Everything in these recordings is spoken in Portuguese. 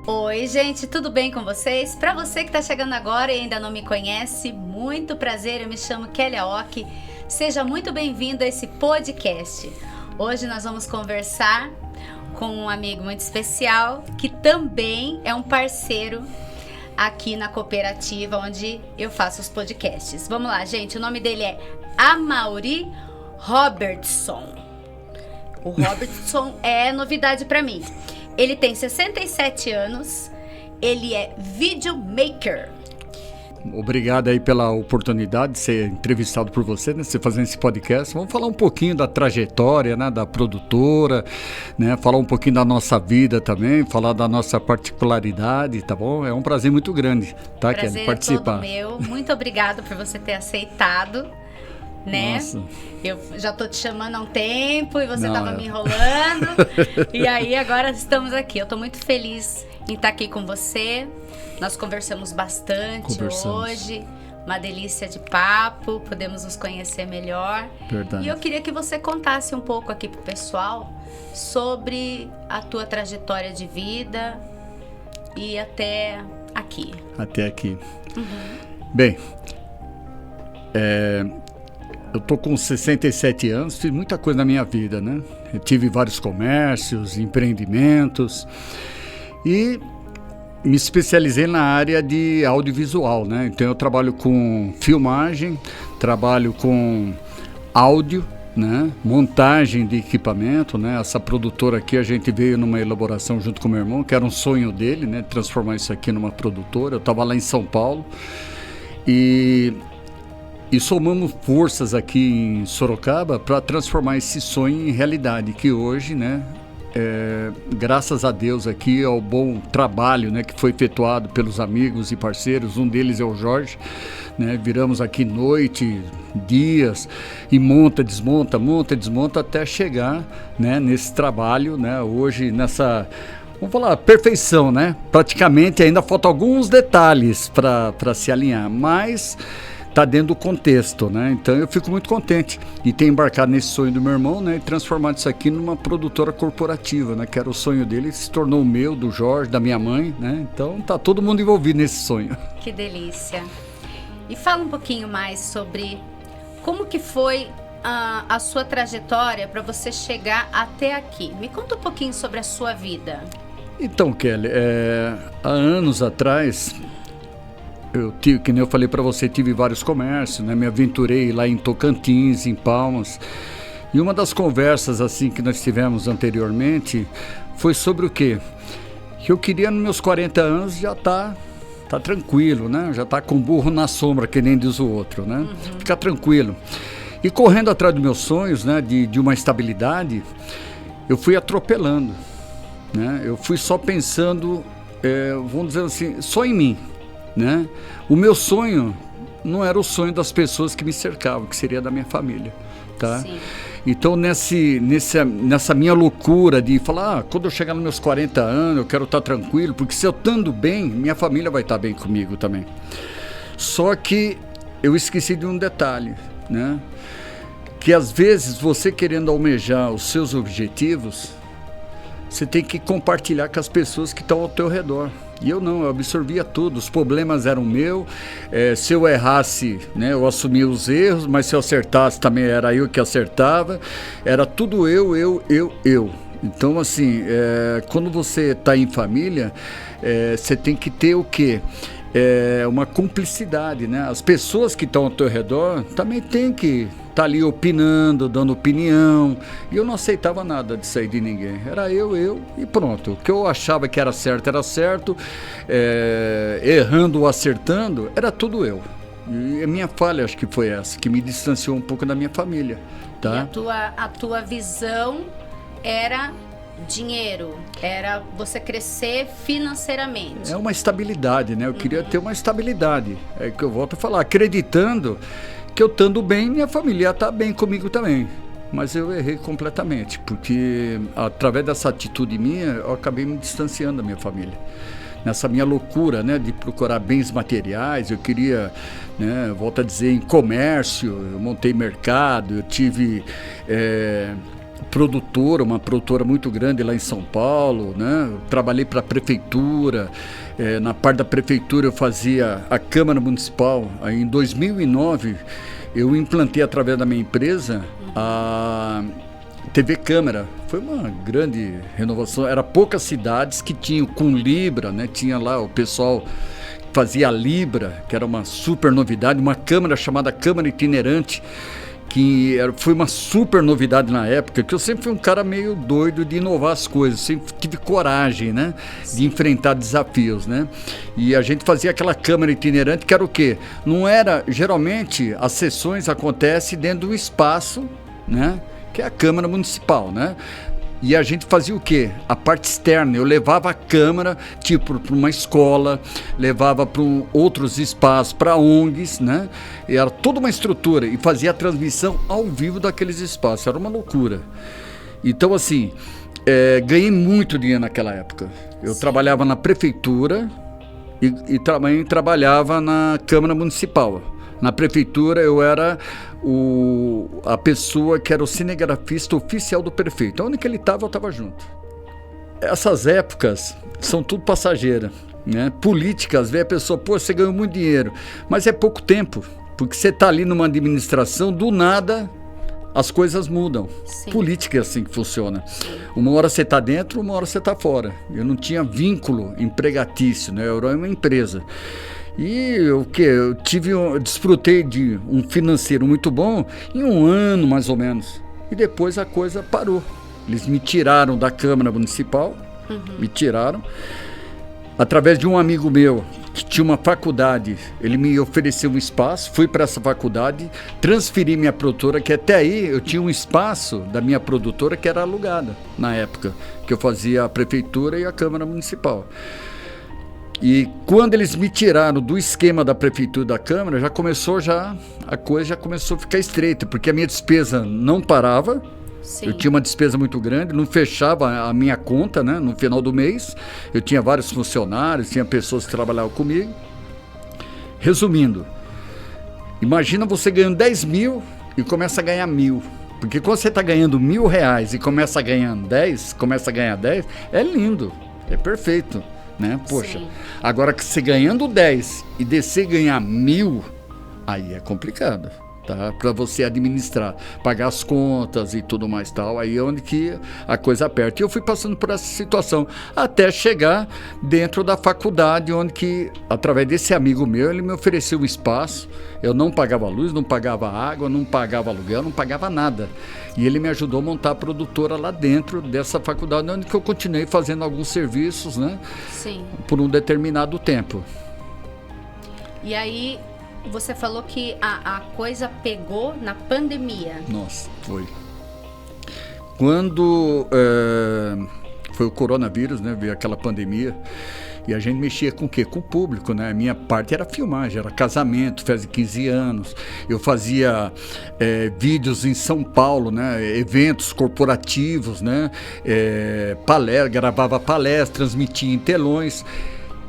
Oi, gente, tudo bem com vocês? Para você que está chegando agora e ainda não me conhece, muito prazer, eu me chamo Kelly Aoki. Seja muito bem-vindo a esse podcast. Hoje nós vamos conversar com um amigo muito especial, que também é um parceiro aqui na cooperativa onde eu faço os podcasts. Vamos lá, gente, o nome dele é Amaury Robertson. O Robertson é novidade para mim. Ele tem 67 anos, ele é videomaker. Obrigado aí pela oportunidade de ser entrevistado por você, né? Você fazendo esse podcast. Vamos falar um pouquinho da trajetória, né? Da produtora, né? Falar um pouquinho da nossa vida também, falar da nossa particularidade, tá bom? É um prazer muito grande, tá, Kelly, participar. Prazer é todo meu. Muito obrigado por você ter aceitado, né? Nossa. Eu já tô te chamando há um tempo e você tava me enrolando. E aí agora estamos aqui. Eu tô muito feliz em estar aqui com você. Nós conversamos bastante hoje. Uma delícia de papo. Podemos nos conhecer melhor. Verdade. E eu queria que você contasse um pouco aqui pro pessoal sobre a tua trajetória de vida e até aqui. Até aqui. Bem, eu tô com 67 anos, fiz muita coisa na minha vida, né? Eu tive vários comércios, empreendimentos e me especializei na área de audiovisual, né? Então eu trabalho com filmagem, trabalho com áudio, né? Montagem de equipamento, né? Essa produtora aqui, a gente veio numa elaboração junto com meu irmão, que era um sonho dele, né? Transformar isso aqui numa produtora. Eu estava lá em São Paulo e somamos forças aqui em Sorocaba para transformar esse sonho em realidade, que hoje, né, graças a Deus aqui ao bom trabalho, né, que foi efetuado pelos amigos e parceiros, um deles é o Jorge, né, viramos aqui noite, dias, e monta, desmonta até chegar, né, nesse trabalho, né, hoje nessa, vamos falar, perfeição, né, praticamente ainda faltam alguns detalhes para se alinhar, mas está dentro do contexto, né? Então eu fico muito contente de ter embarcado nesse sonho do meu irmão, né? E transformado isso aqui numa produtora corporativa, né? Que era o sonho dele, se tornou o meu, do Jorge, da minha mãe, né? Então tá todo mundo envolvido nesse sonho. Que delícia. E fala um pouquinho mais sobre como que foi a sua trajetória para você chegar até aqui. Me conta um pouquinho sobre a sua vida. Então, Kelly, há anos atrás, que nem eu falei para você, tive vários comércios, né? Me aventurei lá em Tocantins, em Palmas. E uma das conversas assim que nós tivemos anteriormente foi sobre o quê? Que eu queria nos meus 40 anos já tá tranquilo, né? Já tá com burro na sombra, que nem diz o outro, né? Ficar tranquilo. E correndo atrás dos meus sonhos, né? De uma estabilidade, eu fui atropelando, né? Eu fui só pensando, vamos dizer assim, só em mim. Né? O meu sonho não era o sonho das pessoas que me cercavam, que seria da minha família, tá? Sim. Então nessa minha loucura de falar, quando eu chegar nos meus 40 anos eu quero estar tranquilo, porque se eu estando bem, minha família vai estar bem comigo também. Só que eu esqueci de um detalhe, né? Que às vezes você querendo almejar os seus objetivos, você tem que compartilhar com as pessoas que estão ao teu redor. E eu não, eu absorvia tudo, os problemas eram meus, se eu errasse, né, eu assumia os erros, mas se eu acertasse também era eu que acertava, era tudo eu. Então assim, quando você está em família, você tem que ter o quê? Uma cumplicidade, né? As pessoas que estão ao teu redor também tem que estar ali opinando, dando opinião. E eu não aceitava nada disso aí de ninguém. Era eu e pronto. O que eu achava que era certo. Errando ou acertando, era tudo eu. E a minha falha, acho que foi essa, que me distanciou um pouco da minha família, tá? E a tua visão era dinheiro, era você crescer financeiramente. É uma estabilidade, né? Eu queria ter uma estabilidade. É que eu volto a falar, acreditando que eu estando bem, minha família está bem comigo também. Mas eu errei completamente, porque através dessa atitude minha, eu acabei me distanciando da minha família. Nessa minha loucura, né, de procurar bens materiais, eu queria, né, volto a dizer, em comércio, eu montei mercado, eu tive produtora, uma produtora muito grande lá em São Paulo, né? Eu trabalhei para a prefeitura, na parte da prefeitura eu fazia a Câmara Municipal. Aí, em 2009 eu implantei através da minha empresa a TV Câmara. Foi uma grande renovação, era poucas cidades que tinham com Libra, né? Tinha lá o pessoal fazia a Libra, que era uma super novidade, uma câmera chamada Câmara Itinerante, que foi uma super novidade na época, que eu sempre fui um cara meio doido de inovar as coisas, sempre tive coragem, né, de enfrentar desafios, né, e a gente fazia aquela câmera itinerante, que era o quê? Não era, geralmente, as sessões acontecem dentro do espaço, né, que é a Câmara Municipal, né, e a gente fazia o quê? A parte externa. Eu levava a câmera, tipo, para uma escola, levava para outros espaços, para ONGs, né? E era toda uma estrutura. E fazia a transmissão ao vivo daqueles espaços. Era uma loucura. Então, assim, ganhei muito dinheiro naquela época. Eu trabalhava na prefeitura e também trabalhava na Câmara Municipal. Na prefeitura eu era a pessoa que era o cinegrafista oficial do prefeito. Onde que ele estava, eu estava junto. Essas épocas são tudo passageira, né? Política, às vezes a pessoa, pô, você ganhou muito dinheiro, mas é pouco tempo, porque você está ali numa administração, do nada as coisas mudam. Sim. Política é assim que funciona. Sim. Uma hora você está dentro, uma hora você está fora. Eu não tinha vínculo empregatício, né? Eu era uma empresa. E eu desfrutei de um financeiro muito bom em um ano mais ou menos. E depois a coisa parou. Eles me tiraram da Câmara Municipal, me tiraram. Através de um amigo meu que tinha uma faculdade, ele me ofereceu um espaço, fui para essa faculdade, transferi minha produtora, que até aí eu tinha um espaço da minha produtora que era alugada na época, que eu fazia a prefeitura e a Câmara Municipal. E quando eles me tiraram do esquema da prefeitura e da Câmara, a coisa já começou a ficar estreita, porque a minha despesa não parava. Sim. Eu tinha uma despesa muito grande, não fechava a minha conta, né, no final do mês. Eu tinha vários funcionários, tinha pessoas que trabalhavam comigo. Resumindo, imagina você ganhando 10 mil e começa a ganhar 1.000. Porque quando você está ganhando R$1.000 e começa a ganhar 10, é lindo, é perfeito. Né? Poxa, sim. Agora que você ganhando 10 e descer ganhar 1.000, aí é complicado, tá? Para você administrar, pagar as contas e tudo mais tal, aí é onde que a coisa aperta. E eu fui passando por essa situação até chegar dentro da faculdade, onde que, através desse amigo meu, ele me ofereceu um espaço. Eu não pagava luz, não pagava água, não pagava aluguel, não pagava nada. E ele me ajudou a montar a produtora lá dentro dessa faculdade, onde que eu continuei fazendo alguns serviços, né? Sim. Por um determinado tempo. E aí, você falou que a coisa pegou na pandemia. Nossa, foi. Quando foi o coronavírus, né? Veio aquela pandemia. E a gente mexia com o quê? Com o público, né? A minha parte era filmagem, era casamento, festa de 15 anos. Eu fazia vídeos em São Paulo, né? Eventos corporativos, né? Gravava palestras, transmitia em telões.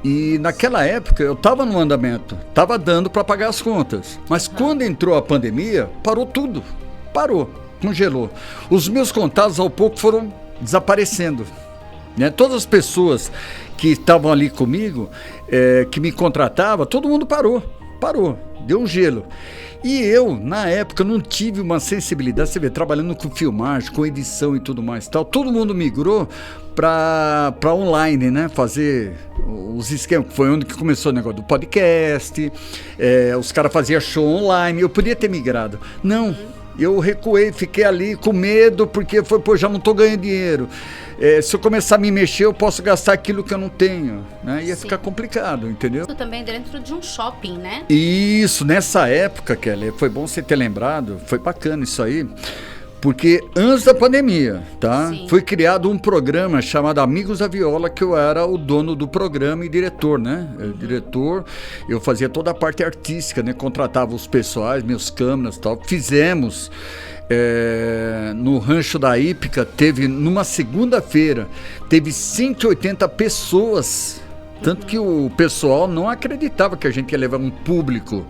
E naquela época eu estava no andamento, estava dando para pagar as contas. Mas quando entrou a pandemia, parou tudo. Parou, congelou. Os meus contatos ao pouco foram desaparecendo. Né? Todas as pessoas que estavam ali comigo, que me contratavam, todo mundo parou, deu um gelo. E eu, na época, não tive uma sensibilidade, você vê, trabalhando com filmagem, com edição e tudo mais, tal. Todo mundo migrou para online, né? Fazer os esquemas, foi onde que começou o negócio do podcast, os caras faziam show online, eu podia ter migrado. Não, eu recuei, fiquei ali com medo, porque já não estou ganhando dinheiro. Se eu começar a me mexer, eu posso gastar aquilo que eu não tenho, né? Ia ficar complicado, entendeu? Isso também dentro de um shopping, né? Isso, nessa época, Kelly, foi bom você ter lembrado, foi bacana isso aí, porque antes da pandemia, tá? Sim. Foi criado um programa chamado Amigos da Viola, que eu era o dono do programa e diretor, né? Diretor, eu fazia toda a parte artística, né? Contratava os pessoais, meus câmeras e tal. Fizemos... no Rancho da Hípica, numa segunda-feira, teve 180 pessoas Tanto que o pessoal não acreditava que a gente ia levar um público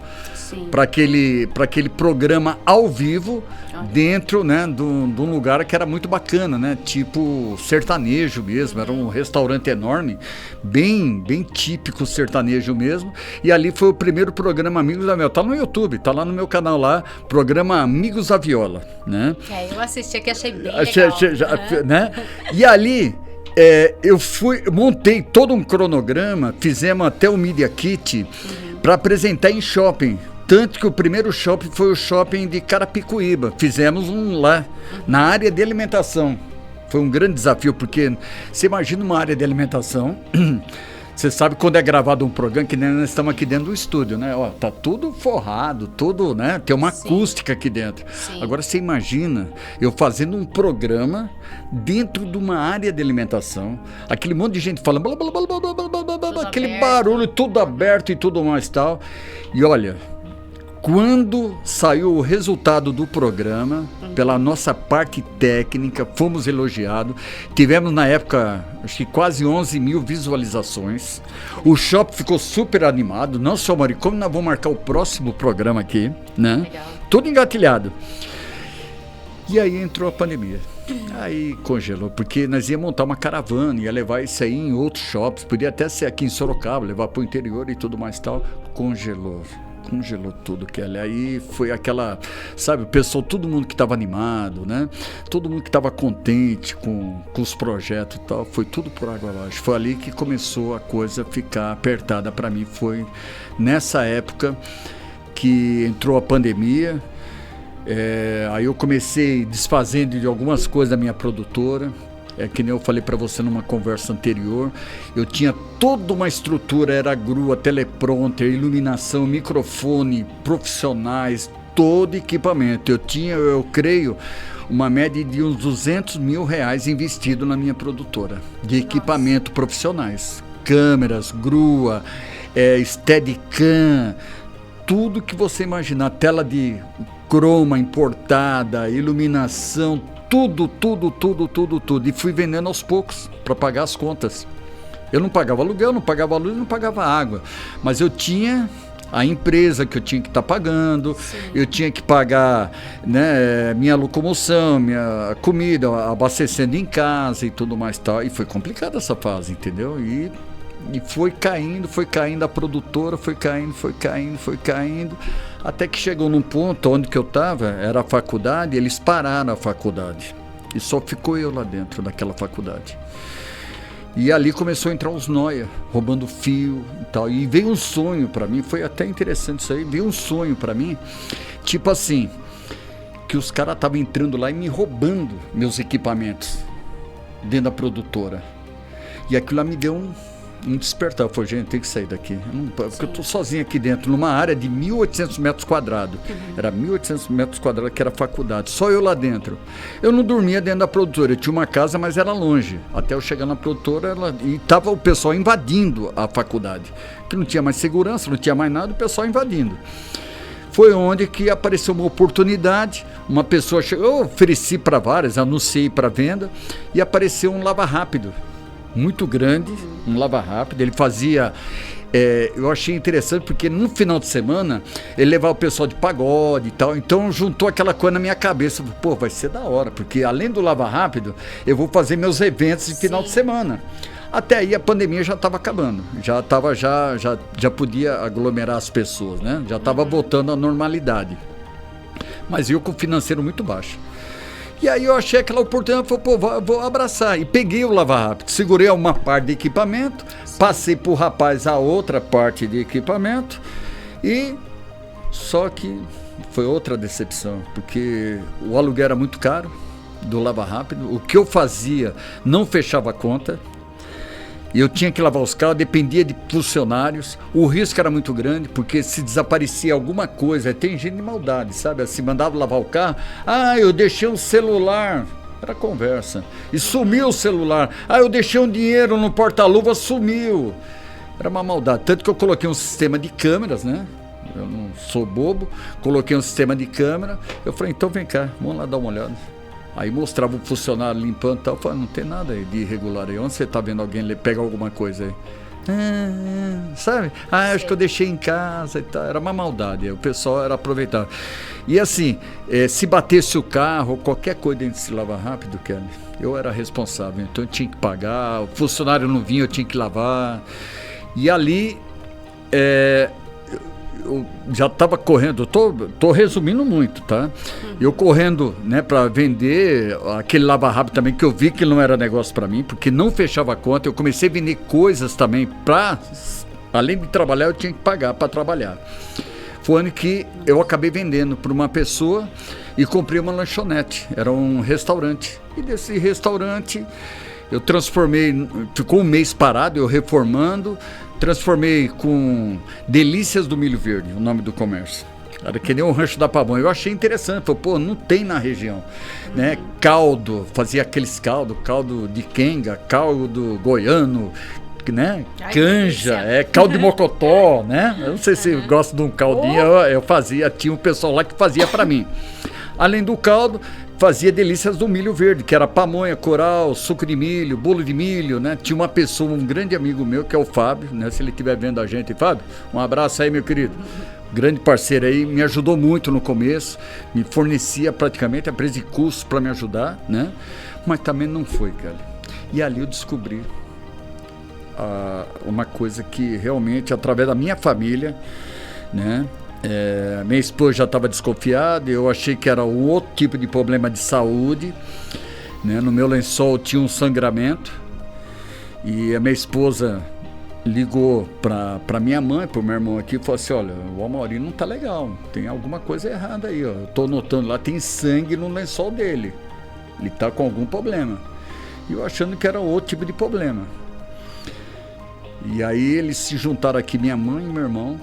para aquele programa ao vivo, dentro, né, de um lugar que era muito bacana, né? Tipo sertanejo mesmo, era um restaurante enorme, bem típico sertanejo mesmo. E ali foi o primeiro programa Amigos da Viola. Tá no YouTube, tá lá no meu canal lá, programa Amigos da Viola, né? Eu assisti aqui, achei bem legal. Né? E ali eu montei todo um cronograma, fizemos até o Media Kit para apresentar em shopping. Tanto que o primeiro shopping foi o shopping de Carapicuíba. Fizemos um lá, na área de alimentação. Foi um grande desafio, porque você imagina uma área de alimentação. Você sabe quando é gravado um programa, que nós estamos aqui dentro do estúdio, né? Ó, tá tudo forrado, tudo, né? Tem uma acústica aqui dentro. Agora você imagina eu fazendo um programa dentro de uma área de alimentação, aquele monte de gente falando, blá, blá, blá, blá, blá, blá, blá, blá, aquele aberto. Barulho, tudo aberto e tudo mais tal. E olha, quando saiu o resultado do programa, pela nossa parte técnica, fomos elogiados. Tivemos na época, acho que quase 11 mil visualizações. O shopping ficou super animado. Não só, Mari, como nós vamos marcar o próximo programa aqui, né? Legal. Tudo engatilhado. E aí entrou a pandemia. Aí congelou, porque nós íamos montar uma caravana, ia levar isso aí em outros shoppings. Podia até ser aqui em Sorocaba, levar para o interior e tudo mais tal. Congelou tudo, Kelly. Aí foi aquela, sabe, o pessoal, todo mundo que estava animado, né? Todo mundo que estava contente com os projetos e tal, foi tudo por água abaixo. Foi ali que começou a coisa a ficar apertada para mim. Foi nessa época que entrou a pandemia. Aí eu comecei desfazendo de algumas coisas da minha produtora. Que nem eu falei para você numa conversa anterior, eu tinha toda uma estrutura, era grua, teleprompter, iluminação, microfone, profissionais, todo equipamento. Eu tinha, eu creio, uma média de uns R$200 mil investido na minha produtora, de equipamento profissionais, câmeras, grua, Steadicam, tudo que você imaginar, tela de croma importada, iluminação, tudo. E fui vendendo aos poucos para pagar as contas. Eu não pagava aluguel, não pagava luz, não pagava água. Mas eu tinha a empresa que eu tinha que estar pagando, eu tinha que pagar, né, minha locomoção, minha comida, abastecendo em casa e tudo mais tal. E foi complicada essa fase, entendeu? E foi caindo a produtora, foi caindo. Até que chegou num ponto onde que eu estava, era a faculdade, eles pararam a faculdade. E só ficou eu lá dentro daquela faculdade. E ali começou a entrar uns noia, roubando fio e tal. E veio um sonho para mim, foi até interessante isso aí, veio um sonho para mim, tipo assim, que os caras estavam entrando lá e me roubando meus equipamentos dentro da produtora. E aquilo lá me deu um despertar. Eu falei, gente, tem que sair daqui. Porque eu estou sozinho aqui dentro, numa área de 1.800 metros quadrados. Era 1.800 metros quadrados que era faculdade. Só eu lá dentro. Eu não dormia dentro da produtora. Eu tinha uma casa, mas era longe. Até eu chegar na produtora, e estava o pessoal invadindo a faculdade. Que não tinha mais segurança, não tinha mais nada, o pessoal invadindo. Foi onde que apareceu uma oportunidade. Uma pessoa chegou, eu ofereci para várias, anunciei para venda, e apareceu um Lava Rápido. Muito grande, um Lava Rápido. Ele fazia, eu achei interessante porque no final de semana ele levava o pessoal de pagode e tal, então juntou aquela coisa na minha cabeça, pô, vai ser da hora, porque além do Lava Rápido eu vou fazer meus eventos de final de semana. Até aí a pandemia já estava acabando, já podia aglomerar as pessoas, né? Já estava voltando à normalidade, mas eu com o financeiro muito baixo. E aí eu achei aquela oportunidade, falei, pô, vou abraçar. E peguei o Lava Rápido, segurei uma parte de equipamento, passei pro rapaz a outra parte de equipamento, e só que foi outra decepção, porque o aluguel era muito caro do Lava Rápido, o que eu fazia não fechava a conta, e eu tinha que lavar os carros, dependia de funcionários, o risco era muito grande, porque se desaparecia alguma coisa, tem gente de maldade, sabe, assim, mandava lavar o carro, eu deixei um celular, era conversa, e sumiu o celular, eu deixei um dinheiro no porta-luva, sumiu, era uma maldade, tanto que eu coloquei um sistema de câmeras, né, eu não sou bobo, coloquei um sistema de câmera, eu falei, então vem cá, vamos lá dar uma olhada. Aí mostrava o funcionário limpando e tal, eu falei, não tem nada aí de irregular aí, onde você está vendo alguém pegar alguma coisa aí? Sabe? Acho que eu deixei em casa e tal. Era uma maldade, o pessoal era aproveitar. E assim, se batesse o carro, qualquer coisa dentro desse lava rápido, Kelly, eu era responsável, então eu tinha que pagar, o funcionário não vinha, eu tinha que lavar. E ali, eu já estava correndo, tô resumindo muito, tá? Eu correndo, né, para vender aquele lava rápido também, que eu vi que não era negócio para mim, porque não fechava a conta. Eu comecei a vender coisas também além de trabalhar, eu tinha que pagar para trabalhar. Foi o ano que eu acabei vendendo para uma pessoa e comprei uma lanchonete, era um restaurante. E desse restaurante eu transformei, ficou um mês parado, eu reformando, transformei com Delícias do Milho Verde, o nome do comércio. Era que nem um rancho da pamonha. Eu achei interessante, falei, pô, não tem na região, né? Caldo, fazia aqueles caldo de quenga, caldo goiano, né? Canja, caldo de mocotó, né? Eu não sei se gosta de um caldinho, eu fazia, tinha um pessoal lá que fazia para mim. Além do caldo, fazia Delícias do Milho Verde, que era pamonha, coral, suco de milho, bolo de milho, né? Tinha uma pessoa, um grande amigo meu, que é o Fábio, né? Se ele estiver vendo a gente, Fábio, um abraço aí, meu querido. Grande parceiro aí, me ajudou muito no começo, me fornecia praticamente a preço de custo para me ajudar, né? Mas também não foi, cara. E ali eu descobri uma coisa que realmente, através da minha família, né? Minha esposa já estava desconfiada, eu achei que era um outro tipo de problema de saúde, né? No meu lençol tinha um sangramento e a minha esposa ligou para minha mãe, para o meu irmão aqui, e falou assim, olha, o Amaury não tá legal, tem alguma coisa errada aí, ó. Eu tô notando lá, tem sangue no lençol dele, ele tá com algum problema. E eu achando que era outro tipo de problema. E aí eles se juntaram aqui, minha mãe e meu irmão,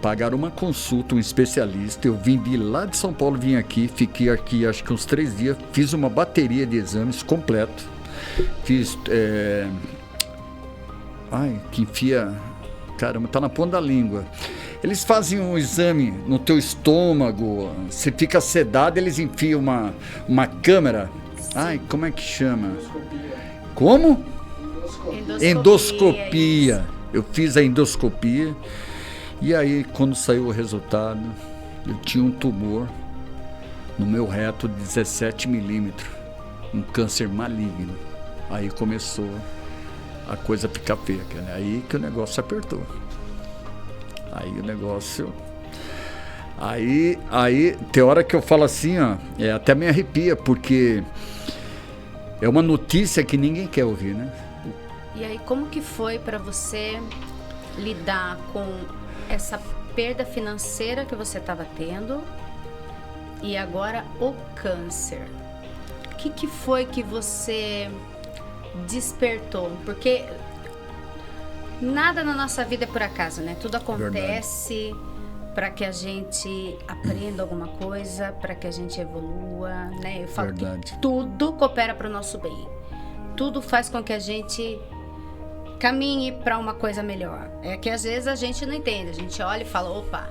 pagaram uma consulta, um especialista. Eu vim de lá de São Paulo, vim aqui, fiquei aqui acho que uns 3 dias, fiz uma bateria de exames completo. Fiz, que enfia, caramba, tá na ponta da língua. Eles fazem um exame no teu estômago, você fica sedado, eles enfiam uma câmera. Como é que chama? Como? Endoscopia. Eu fiz a endoscopia. E aí, quando saiu o resultado, eu tinha um tumor no meu reto de 17 milímetros, um câncer maligno. Aí começou a coisa a ficar feia, né? Aí que o negócio apertou. Aí o negócio... Aí tem hora que eu falo assim, ó, até me arrepia, porque é uma notícia que ninguém quer ouvir, né? E aí, como que foi para você lidar com essa perda financeira que você estava tendo e agora o câncer? O que foi que você despertou? Porque nada na nossa vida é por acaso, né? Tudo acontece para que a gente aprenda alguma coisa, para que a gente evolua, né? Eu falo que tudo coopera para o nosso bem. Tudo faz com que a gente caminhe para uma coisa melhor. É que às vezes a gente não entende, a gente olha e fala, opa,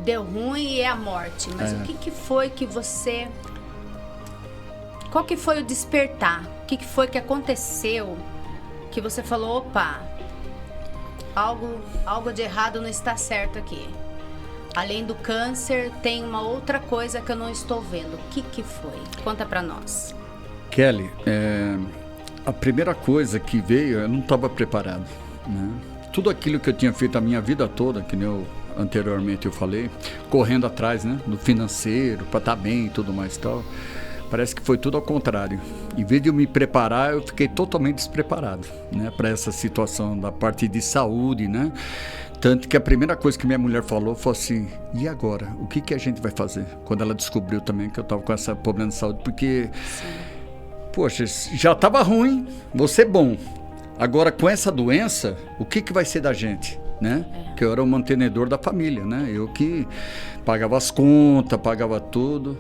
deu ruim e é a morte. Mas o que foi que você... Qual que foi o despertar? O que foi que aconteceu que você falou, opa, algo de errado não está certo aqui. Além do câncer, tem uma outra coisa que eu não estou vendo. O que foi? Conta para nós. Kelly, a primeira coisa que veio, eu não estava preparado, né? Tudo aquilo que eu tinha feito a minha vida toda, que nem anteriormente eu falei, correndo atrás, né, do financeiro, para estar bem e tudo mais e tal, parece que foi tudo ao contrário. Em vez de eu me preparar, eu fiquei totalmente despreparado, né, para essa situação da parte de saúde, né? Tanto que a primeira coisa que minha mulher falou foi assim, e agora? O que a gente vai fazer? Quando ela descobriu também que eu estava com esse problema de saúde, porque... Sim. Poxa, já estava ruim, você é bom. Agora com essa doença, o que vai ser da gente, né? Que eu era o mantenedor da família, né? Eu que pagava as contas, pagava tudo.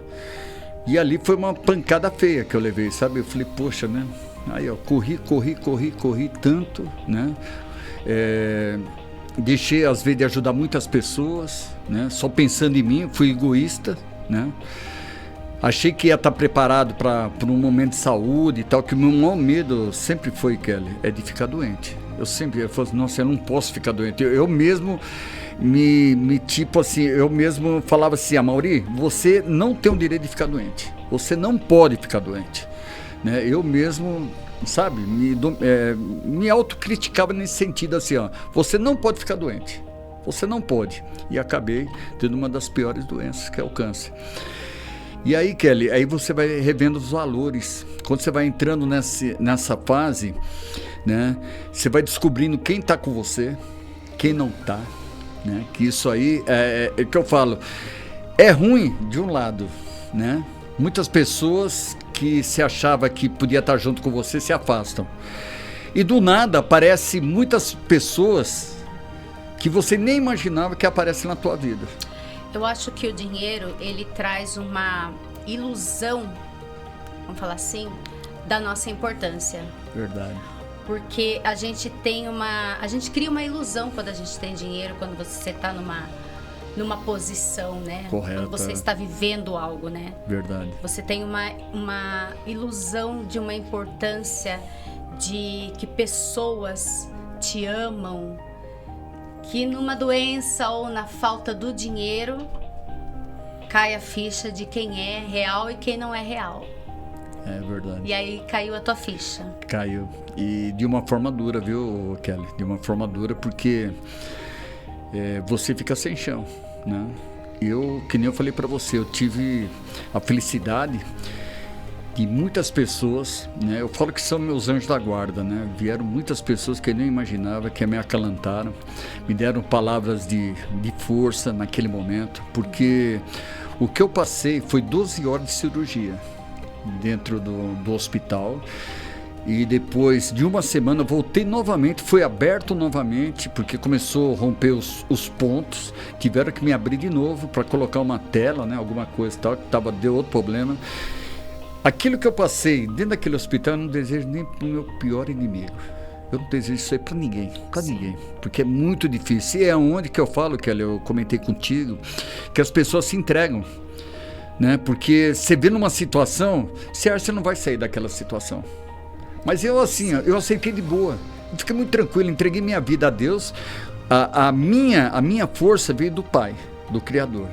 E ali foi uma pancada feia que eu levei, sabe? Eu falei, poxa, né? Aí eu corri tanto, né? Deixei às vezes de ajudar muitas pessoas, né? Só pensando em mim, fui egoísta, né? Achei que ia estar preparado para um momento de saúde e tal, que o meu maior medo sempre foi, Kelly, é de ficar doente. Eu falo assim, nossa, eu não posso ficar doente. Eu mesmo tipo assim, eu mesmo falava assim, Amaury, você não tem o direito de ficar doente. Você não pode ficar doente. Né? Eu mesmo, sabe, me autocriticava nesse sentido assim, ó, você não pode ficar doente. Você não pode. E acabei tendo uma das piores doenças, que é o câncer. E aí, Kelly, aí você vai revendo os valores. Quando você vai entrando nessa fase, né, você vai descobrindo quem está com você, quem não está, né? Que isso aí é que eu falo, é ruim de um lado, né? Muitas pessoas que se achava que podia estar junto com você se afastam. E do nada aparecem muitas pessoas que você nem imaginava que aparecem na tua vida. Eu acho que o dinheiro, ele traz uma ilusão, vamos falar assim, da nossa importância. Verdade. Porque a gente cria uma ilusão quando a gente tem dinheiro, quando você está numa posição, né? Correta. Quando você está vivendo algo, né? Verdade. Você tem uma ilusão de uma importância, de que pessoas te amam, que numa doença ou na falta do dinheiro cai a ficha de quem é real e quem não é real. É verdade. E aí caiu a tua ficha. Caiu. E de uma forma dura, viu, Kelly? De uma forma dura, porque você fica sem chão, né? Que nem eu falei pra você, eu tive a felicidade de muitas pessoas, né? Eu falo que são meus anjos da guarda, né? Vieram muitas pessoas que eu nem imaginava, que me acalantaram, me deram palavras de força naquele momento, porque o que eu passei foi 12 horas de cirurgia dentro do hospital. E depois de uma semana voltei novamente, foi aberto novamente, porque começou a romper os pontos, tiveram que me abrir de novo para colocar uma tela, né, alguma coisa e tal, que deu outro problema. Aquilo que eu passei dentro daquele hospital eu não desejo nem para o meu pior inimigo. Eu não desejo isso aí para ninguém, porque é muito difícil. E é onde que eu falo, Kelly, eu comentei contigo, que as pessoas se entregam, né? Porque você vê numa situação, você acha que você não vai sair daquela situação. Mas eu assim, eu aceitei de boa, eu fiquei muito tranquilo, entreguei minha vida a Deus. A minha força veio do Pai, do Criador.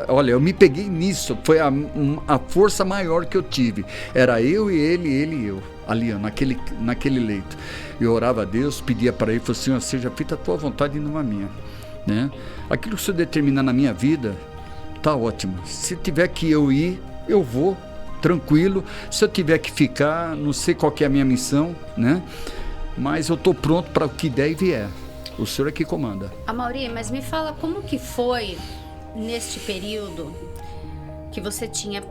Olha, eu me peguei nisso, foi a força maior que eu tive. Era eu e ele e eu, ali, ó, naquele leito. Eu orava a Deus, pedia para ele, falei assim, seja feita a tua vontade e não a minha, né? Aquilo que o Senhor determinar na minha vida, tá ótimo. Se tiver que eu ir, eu vou, tranquilo. Se eu tiver que ficar, não sei qual que é a minha missão, né? Mas eu tô pronto para o que der e vier. O Senhor é que comanda. Amaury, mas me fala como que foi neste período que você tinha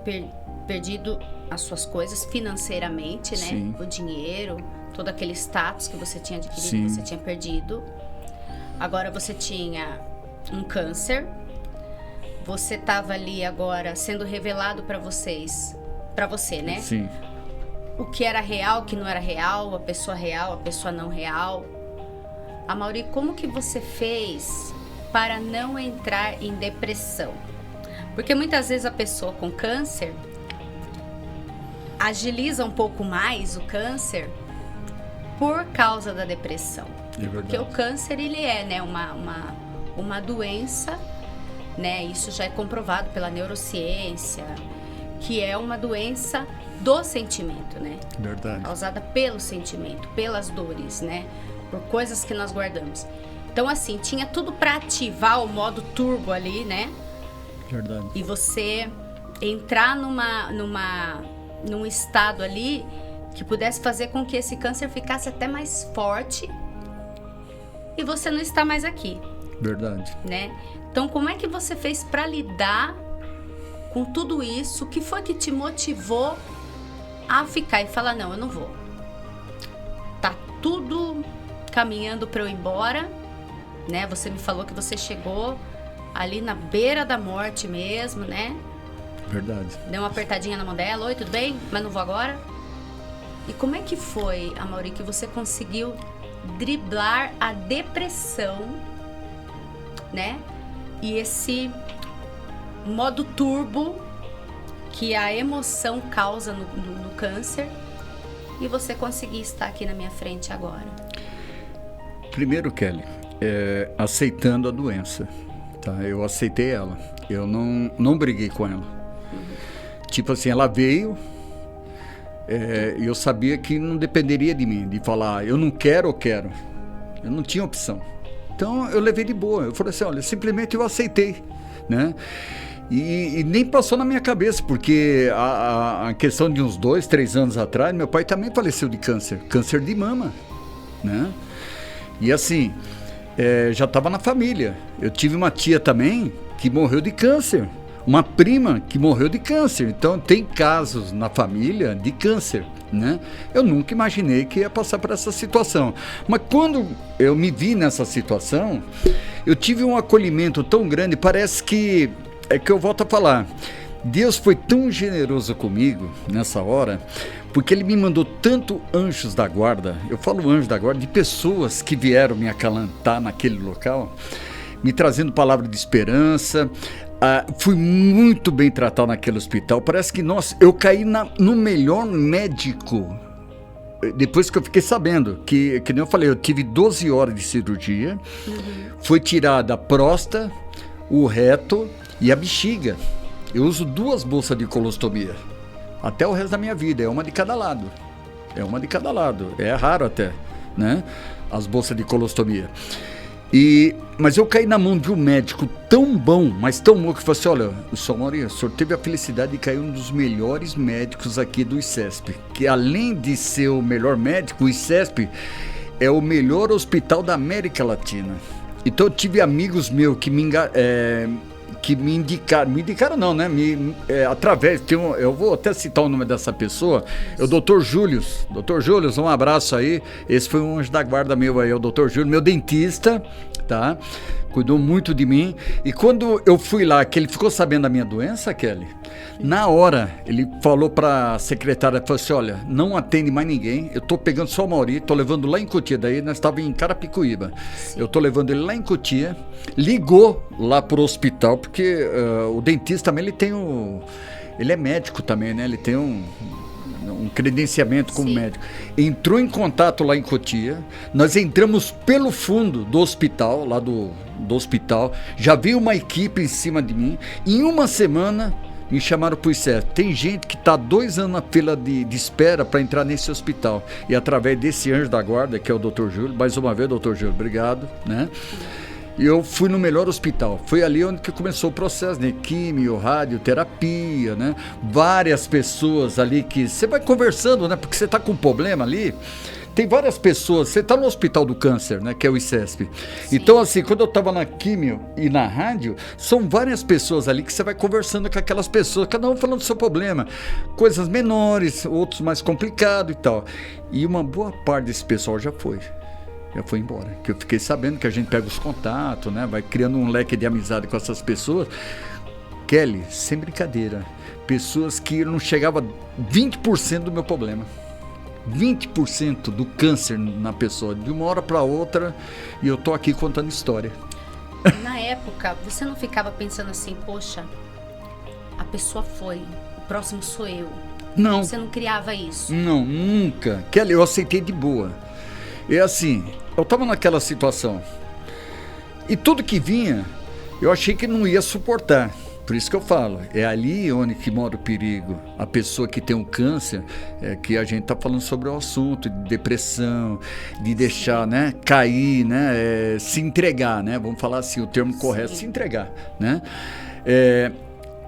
perdido as suas coisas financeiramente, né? Sim. O dinheiro, todo aquele status que você tinha adquirido, Sim. que você tinha perdido. Agora você tinha um câncer. Você estava ali agora sendo revelado para você, né? Sim. O que era real, o que não era real, a pessoa não real. Amaury, como que você fez para não entrar em depressão? Porque muitas vezes a pessoa com câncer agiliza um pouco mais o câncer por causa da depressão. É verdade. Porque o câncer, ele é, né, uma doença, né? Isso já é comprovado pela neurociência, que é uma doença do sentimento, né? Verdade. Causada pelo sentimento, pelas dores, né? Por coisas que nós guardamos. Então, assim, tinha tudo para ativar o modo turbo ali, né? Verdade. E você entrar num estado ali que pudesse fazer com que esse câncer ficasse até mais forte e você não está mais aqui. Verdade. Né? Então, como é que você fez para lidar com tudo isso? O que foi que te motivou a ficar e falar, não, eu não vou. Tá tudo caminhando para eu ir embora, né? Você me falou que você chegou ali na beira da morte mesmo, né? Verdade. Deu uma apertadinha na mão dela, oi, tudo bem? Mas não vou agora. E como é que foi, Amaury, que você conseguiu driblar a depressão, né? E esse modo turbo que a emoção causa no câncer, e você conseguir estar aqui na minha frente agora? Primeiro, Kelly, aceitando a doença, tá? Eu aceitei ela, eu não briguei com ela. Tipo assim, ela veio, e eu sabia que não dependeria de mim, de falar, eu não quero ou quero. Eu não tinha opção. Então, eu levei de boa. Eu falei assim, olha, simplesmente eu aceitei, né? E nem passou na minha cabeça, porque a questão de uns 2, 3 anos atrás, meu pai também faleceu de câncer de mama, né? E assim, já estava na família. Eu tive uma tia também que morreu de câncer, uma prima que morreu de câncer. Então tem casos na família de câncer, né? Eu nunca imaginei que ia passar por essa situação. Mas quando eu me vi nessa situação, eu tive um acolhimento tão grande, parece que eu volto a falar, Deus foi tão generoso comigo nessa hora, porque Ele me mandou tanto anjos da guarda, eu falo anjos da guarda, de pessoas que vieram me acalentar naquele local, me trazendo palavra de esperança. Fui muito bem tratado naquele hospital. Parece que, nossa, eu caí no melhor médico. Depois que eu fiquei sabendo que nem eu falei, eu tive 12 horas de cirurgia, foi tirada a próstata, o reto e a bexiga. Eu uso 2 bolsas de colostomia até o resto da minha vida, é uma de cada lado. É raro até, né? As bolsas de colostomia. Mas eu caí na mão de um médico tão bom, mas tão bom, que falou assim, olha, o senhor teve a felicidade de cair um dos melhores médicos aqui do ICESP, que além de ser o melhor médico, o ICESP é o melhor hospital da América Latina. Então eu tive amigos meus que me indicaram não, né? Eu vou até citar o nome dessa pessoa, é o Dr. Júlio. Dr. Júlio, um abraço aí. Esse foi um anjo da guarda meu aí, o Dr. Júlio, meu dentista, tá? Cuidou muito de mim. E quando eu fui lá, que ele ficou sabendo da minha doença, Kelly, na hora, ele falou pra secretária, falou assim, olha, não atende mais ninguém, eu tô pegando só o Mauri, tô levando lá em Cotia, daí nós estávamos em Carapicuíba. Sim. Eu tô levando ele lá em Cotia, ligou lá pro hospital, porque o dentista também, ele é médico também, né? Ele tem um credenciamento como médico. Entrou em contato lá em Cotia, nós entramos pelo fundo do hospital, lá do hospital, já veio uma equipe em cima de mim, em uma semana me chamaram para o ICESP. Tem gente que está 2 anos na fila de espera para entrar nesse hospital, e através desse anjo da guarda, que é o Dr. Júlio, mais uma vez, Dr. Júlio, obrigado, né? E eu fui no melhor hospital. Foi ali onde que começou o processo, né? Químio, radioterapia, né? Várias pessoas ali que você vai conversando, né? Porque você está com um problema ali. Tem várias pessoas, você está no Hospital do Câncer, né, que é o ICESP. Sim. Então, assim, quando eu estava na químio e na rádio, são várias pessoas ali que você vai conversando com aquelas pessoas, cada um falando do seu problema. Coisas menores, outros mais complicados e tal. E uma boa parte desse pessoal já foi embora. Que eu fiquei sabendo que a gente pega os contatos, né, vai criando um leque de amizade com essas pessoas. Kelly, sem brincadeira, pessoas que não chegavam a 20% do meu problema. 20% do câncer na pessoa, de uma hora para outra, e eu tô aqui contando história. Na época, você não ficava pensando assim, poxa, a pessoa foi, o próximo sou eu? Não. Você não criava isso? Não, nunca. Kelly, eu aceitei de boa. É assim, eu tava naquela situação, e tudo que vinha, eu achei que não ia suportar. Por isso que eu falo, é ali onde que mora o perigo. A pessoa que tem um câncer, que a gente está falando sobre o assunto de depressão, de deixar, né, cair, né, se entregar, né, vamos falar assim, o termo correto, se entregar, né,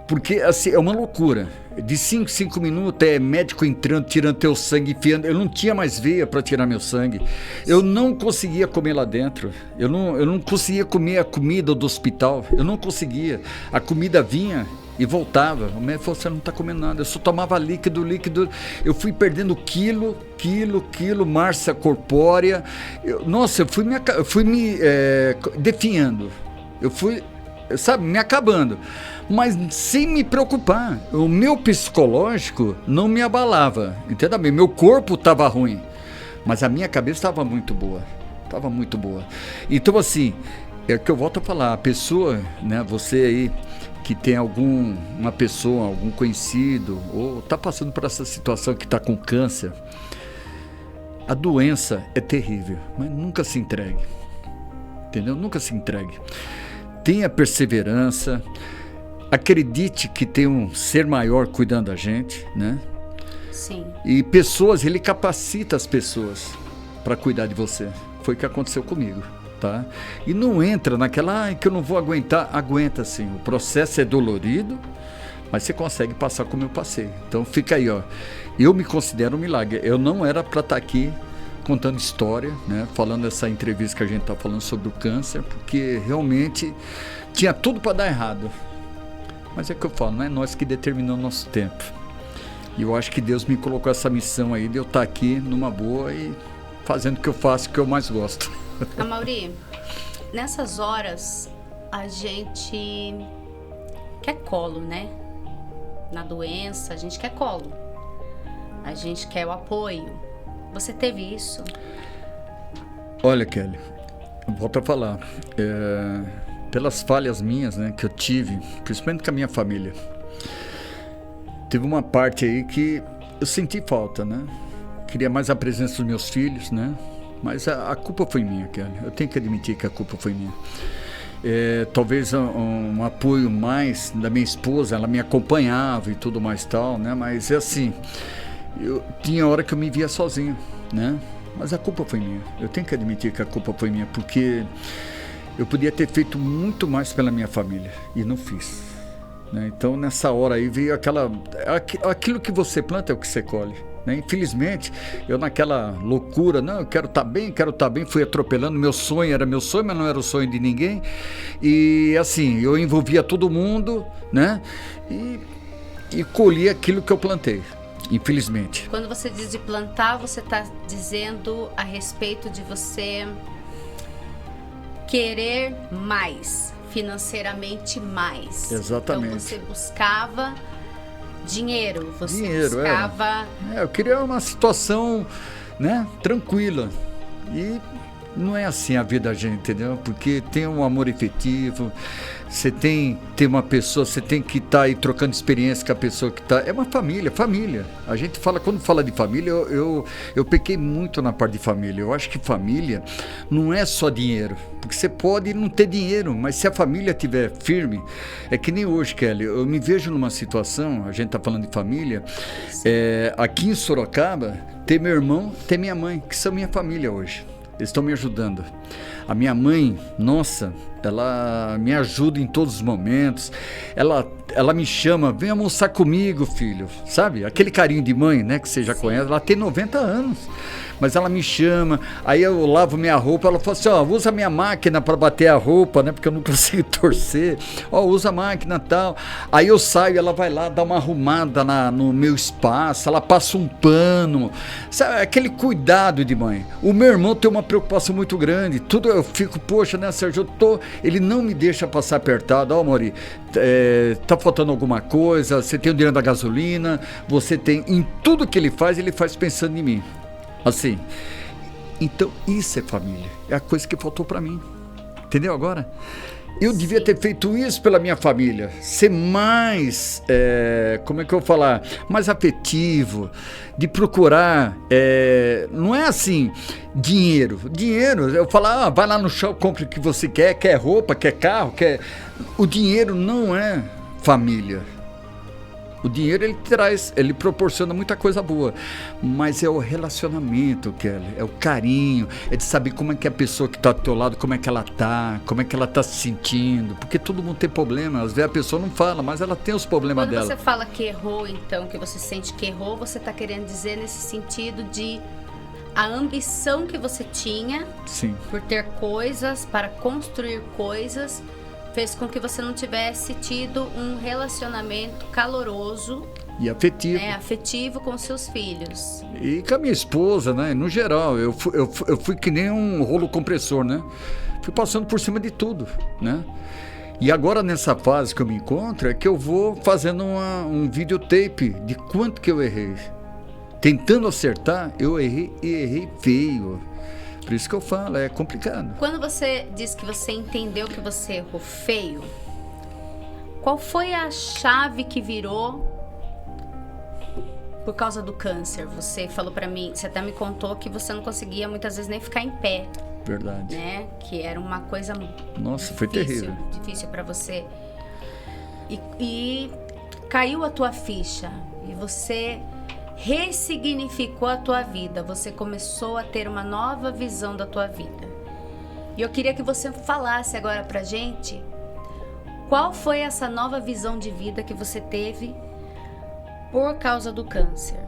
porque assim, é uma loucura. De 5 minutos é médico entrando, tirando teu sangue, enfiando. Eu não tinha mais veia para tirar meu sangue. Eu não conseguia comer lá dentro. Eu não conseguia comer a comida do hospital. Eu não conseguia. A comida vinha e voltava. O médico falou, você não está comendo nada. Eu só tomava líquido. Eu fui perdendo quilo, massa corpórea. Eu fui me definhando. Eu fui, sabe, me acabando. Mas sem me preocupar, o meu psicológico não me abalava, entenda bem, meu corpo estava ruim, mas a minha cabeça estava muito boa, então assim, é o que eu volto a falar, a pessoa, né, você aí que tem uma pessoa, algum conhecido, ou está passando por essa situação que está com câncer, A doença é terrível, mas nunca se entregue. Entendeu? Nunca se entregue. Tenha perseverança. Acredite que tem um ser maior cuidando da gente, né? Sim. E pessoas, ele capacita as pessoas para cuidar de você. Foi o que aconteceu comigo, tá? E não entra naquela, que eu não vou aguentar. Aguenta sim. O processo é dolorido, mas você consegue passar como eu passei. Então fica aí, ó. Eu me considero um milagre. Eu não era para estar aqui contando história, né? Falando essa entrevista que a gente está falando sobre o câncer, porque realmente tinha tudo para dar errado. Mas é o que eu falo, não é nós que determinamos o nosso tempo. E eu acho que Deus me colocou essa missão aí de eu estar aqui numa boa e fazendo o que eu faço, o que eu mais gosto. Amaury, nessas horas a gente quer colo, né? Na doença a gente quer colo. A gente quer o apoio. Você teve isso? Olha, Kelly, volto a falar. Pelas falhas minhas, né, que eu tive, principalmente com a minha família, teve uma parte aí que eu senti falta, né? Queria mais a presença dos meus filhos, né? Mas a culpa foi minha, Kelly. Eu tenho que admitir que a culpa foi minha. Talvez um apoio mais da minha esposa, ela me acompanhava e tudo mais tal, né? Mas é assim, tinha hora que eu me via sozinho, né? Mas a culpa foi minha. Eu tenho que admitir que a culpa foi minha, porque eu podia ter feito muito mais pela minha família e não fiz, né? Então nessa hora aí veio aquilo que você planta é o que você colhe, né? Infelizmente eu naquela loucura, não, eu quero estar bem, fui atropelando, meu sonho era meu sonho, mas não era o sonho de ninguém, e assim, eu envolvia todo mundo, né? E colhi aquilo que eu plantei, infelizmente. Quando você diz de plantar, você está dizendo a respeito de você querer mais, financeiramente mais. Exatamente. Então você buscava dinheiro, buscava... eu queria uma situação, né, tranquila. E não é assim a vida da gente, entendeu? Porque tem um amor efetivo, você tem uma pessoa, você tem que estar aí trocando experiência com a pessoa que está... É uma família. A gente fala, quando fala de família, eu pequei muito na parte de família. Eu acho que família não é só dinheiro, porque você pode não ter dinheiro, mas se a família estiver firme, é que nem hoje, Kelly, eu me vejo numa situação, a gente está falando de família, aqui em Sorocaba, tem meu irmão, tem minha mãe, que são minha família hoje. Eles estão me ajudando. A minha mãe, nossa, ela me ajuda em todos os momentos. Ela me chama, vem almoçar comigo, filho. Sabe? Aquele carinho de mãe, né? Que você já conhece. Ela tem 90 anos. Mas ela me chama, aí eu lavo minha roupa, ela fala assim, usa minha máquina para bater a roupa, né? Porque eu não consigo torcer. Usa a máquina e tal. Aí eu saio, ela vai lá, dá uma arrumada no meu espaço, ela passa um pano. Sabe? Aquele cuidado de mãe. O meu irmão tem uma preocupação muito grande. Tudo eu fico, poxa, né, Sérgio? Ele não me deixa passar apertado. Mauri, tá faltando alguma coisa, você tem o dinheiro da gasolina, você tem... Em tudo que ele faz pensando em mim. Assim, então isso é família, é a coisa que faltou para mim, entendeu agora? Eu devia ter feito isso pela minha família, ser mais, como é que eu vou falar, mais afetivo, de procurar, não é assim, dinheiro, eu falar, vai lá no show, compre o que você quer roupa, quer carro, o dinheiro não é família. O dinheiro ele proporciona muita coisa boa, mas é o relacionamento, Kelly, é o carinho, é de saber como é que a pessoa que está do teu lado, como é que ela está se sentindo, porque todo mundo tem problema, às vezes a pessoa não fala, mas ela tem os problemas dela. Quando você fala que errou, então, que você sente que errou, você está querendo dizer nesse sentido de a ambição que você tinha, sim, por ter coisas, para construir coisas, fez com que você não tivesse tido um relacionamento caloroso e afetivo, afetivo com seus filhos. E com a minha esposa, né? No geral, eu fui que nem um rolo compressor, né? Fui passando por cima de tudo, né? E agora nessa fase que eu me encontro é que eu vou fazendo um videotape de quanto que eu errei. Tentando acertar, eu errei e errei feio. Por isso que eu falo, é complicado. Quando você diz que você entendeu que você errou feio, qual foi a chave que virou por causa do câncer, você falou pra mim, você até me contou que você não conseguia muitas vezes nem ficar em pé. Verdade. Né? Que era uma coisa Nossa, foi terrível. Difícil pra você. E caiu a tua ficha e você ressignificou a tua vida. Você começou a ter uma nova visão da tua vida. E eu queria que você falasse agora pra gente qual foi essa nova visão de vida que você teve por causa do câncer.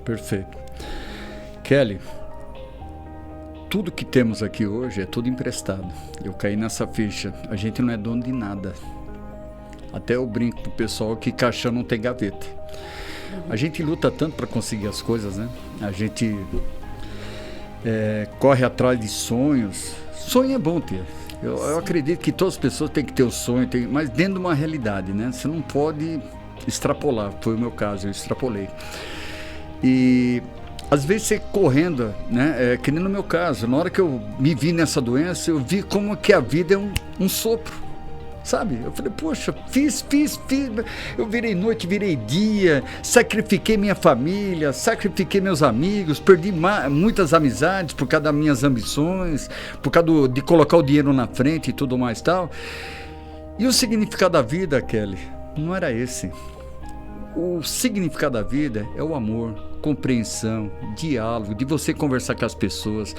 Perfeito. Kelly, tudo que temos aqui hoje é tudo emprestado. Eu caí nessa ficha. A gente não é dono de nada. Até eu brinco pro pessoal que caixão não tem gaveta. A gente luta tanto para conseguir as coisas, né? A gente corre atrás de sonhos. Sonho é bom ter. Eu acredito que todas as pessoas têm que ter o sonho, mas dentro de uma realidade, né? Você não pode extrapolar. Foi o meu caso, eu extrapolei. E às vezes você correndo, né? Que nem no meu caso, na hora que eu me vi nessa doença, eu vi como que a vida é um sopro. Sabe? Eu falei, poxa, fiz. Eu virei noite, virei dia, sacrifiquei minha família, sacrifiquei meus amigos, perdi muitas amizades por causa das minhas ambições, por causa de colocar o dinheiro na frente e tudo mais tal. E o significado da vida, Kelly, não era esse. O significado da vida é o amor, compreensão, diálogo, de você conversar com as pessoas.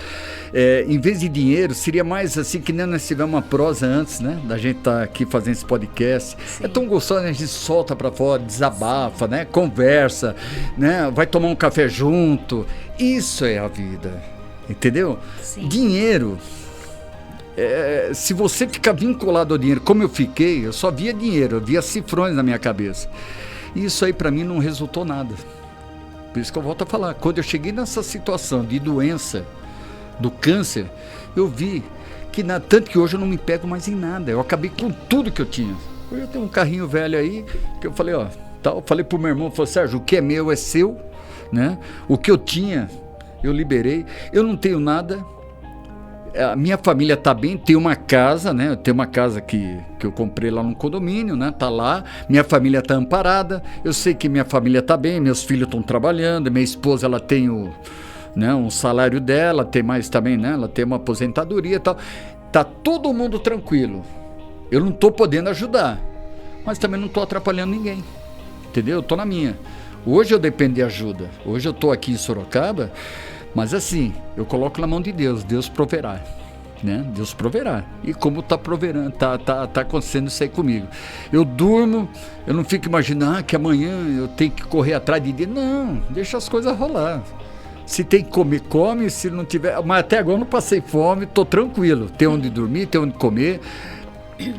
Em vez de dinheiro, seria mais assim que nem nós tivemos uma prosa antes, né? Da gente estar aqui fazendo esse podcast. Sim. É tão gostoso, né? A gente solta pra fora, desabafa, né? Conversa, né? Vai tomar um café junto. Isso é a vida, entendeu? Sim. Dinheiro... se você ficar vinculado ao dinheiro, como eu fiquei, eu só via dinheiro, eu via cifrões na minha cabeça. E isso aí para mim não resultou nada. Por isso que eu volto a falar, quando eu cheguei nessa situação de doença, do câncer, eu vi que tanto que hoje eu não me pego mais em nada, eu acabei com tudo que eu tinha. Hoje eu tenho um carrinho velho aí, que eu falei, eu falei pro meu irmão, falei, Sérgio, o que é meu é seu, né? O que eu tinha, eu liberei, eu não tenho nada. A minha família tá bem, tem uma casa, né? Tem uma casa que eu comprei lá no condomínio, né? Tá lá, minha família tá amparada, eu sei que minha família tá bem, meus filhos estão trabalhando, minha esposa, ela tem um salário dela, tem mais também, né? Ela tem uma aposentadoria e tal. Tá todo mundo tranquilo. Eu não tô podendo ajudar, mas também não tô atrapalhando ninguém, entendeu? Eu tô na minha. Hoje eu dependo de ajuda. Hoje eu tô aqui em Sorocaba, mas assim, eu coloco na mão de Deus, Deus proverá, né? Deus proverá. E como tá proverando, tá acontecendo isso aí comigo. Eu durmo, eu não fico imaginando que amanhã eu tenho que correr atrás de Deus. Não, deixa as coisas rolar. Se tem que comer, come, se não tiver... Mas até agora eu não passei fome, tô tranquilo. Tem onde dormir, tem onde comer.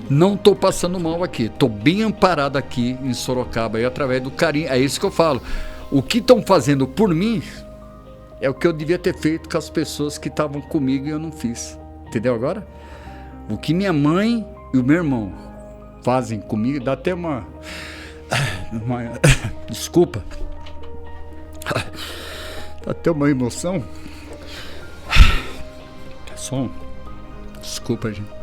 Não tô passando mal aqui, tô bem amparado aqui em Sorocaba, aí através do carinho. É isso que eu falo. O que estão fazendo por mim... é o que eu devia ter feito com as pessoas que estavam comigo e eu não fiz. Entendeu agora? O que minha mãe e o meu irmão fazem comigo, dá até uma desculpa. Dá até uma emoção. Som. Desculpa, gente.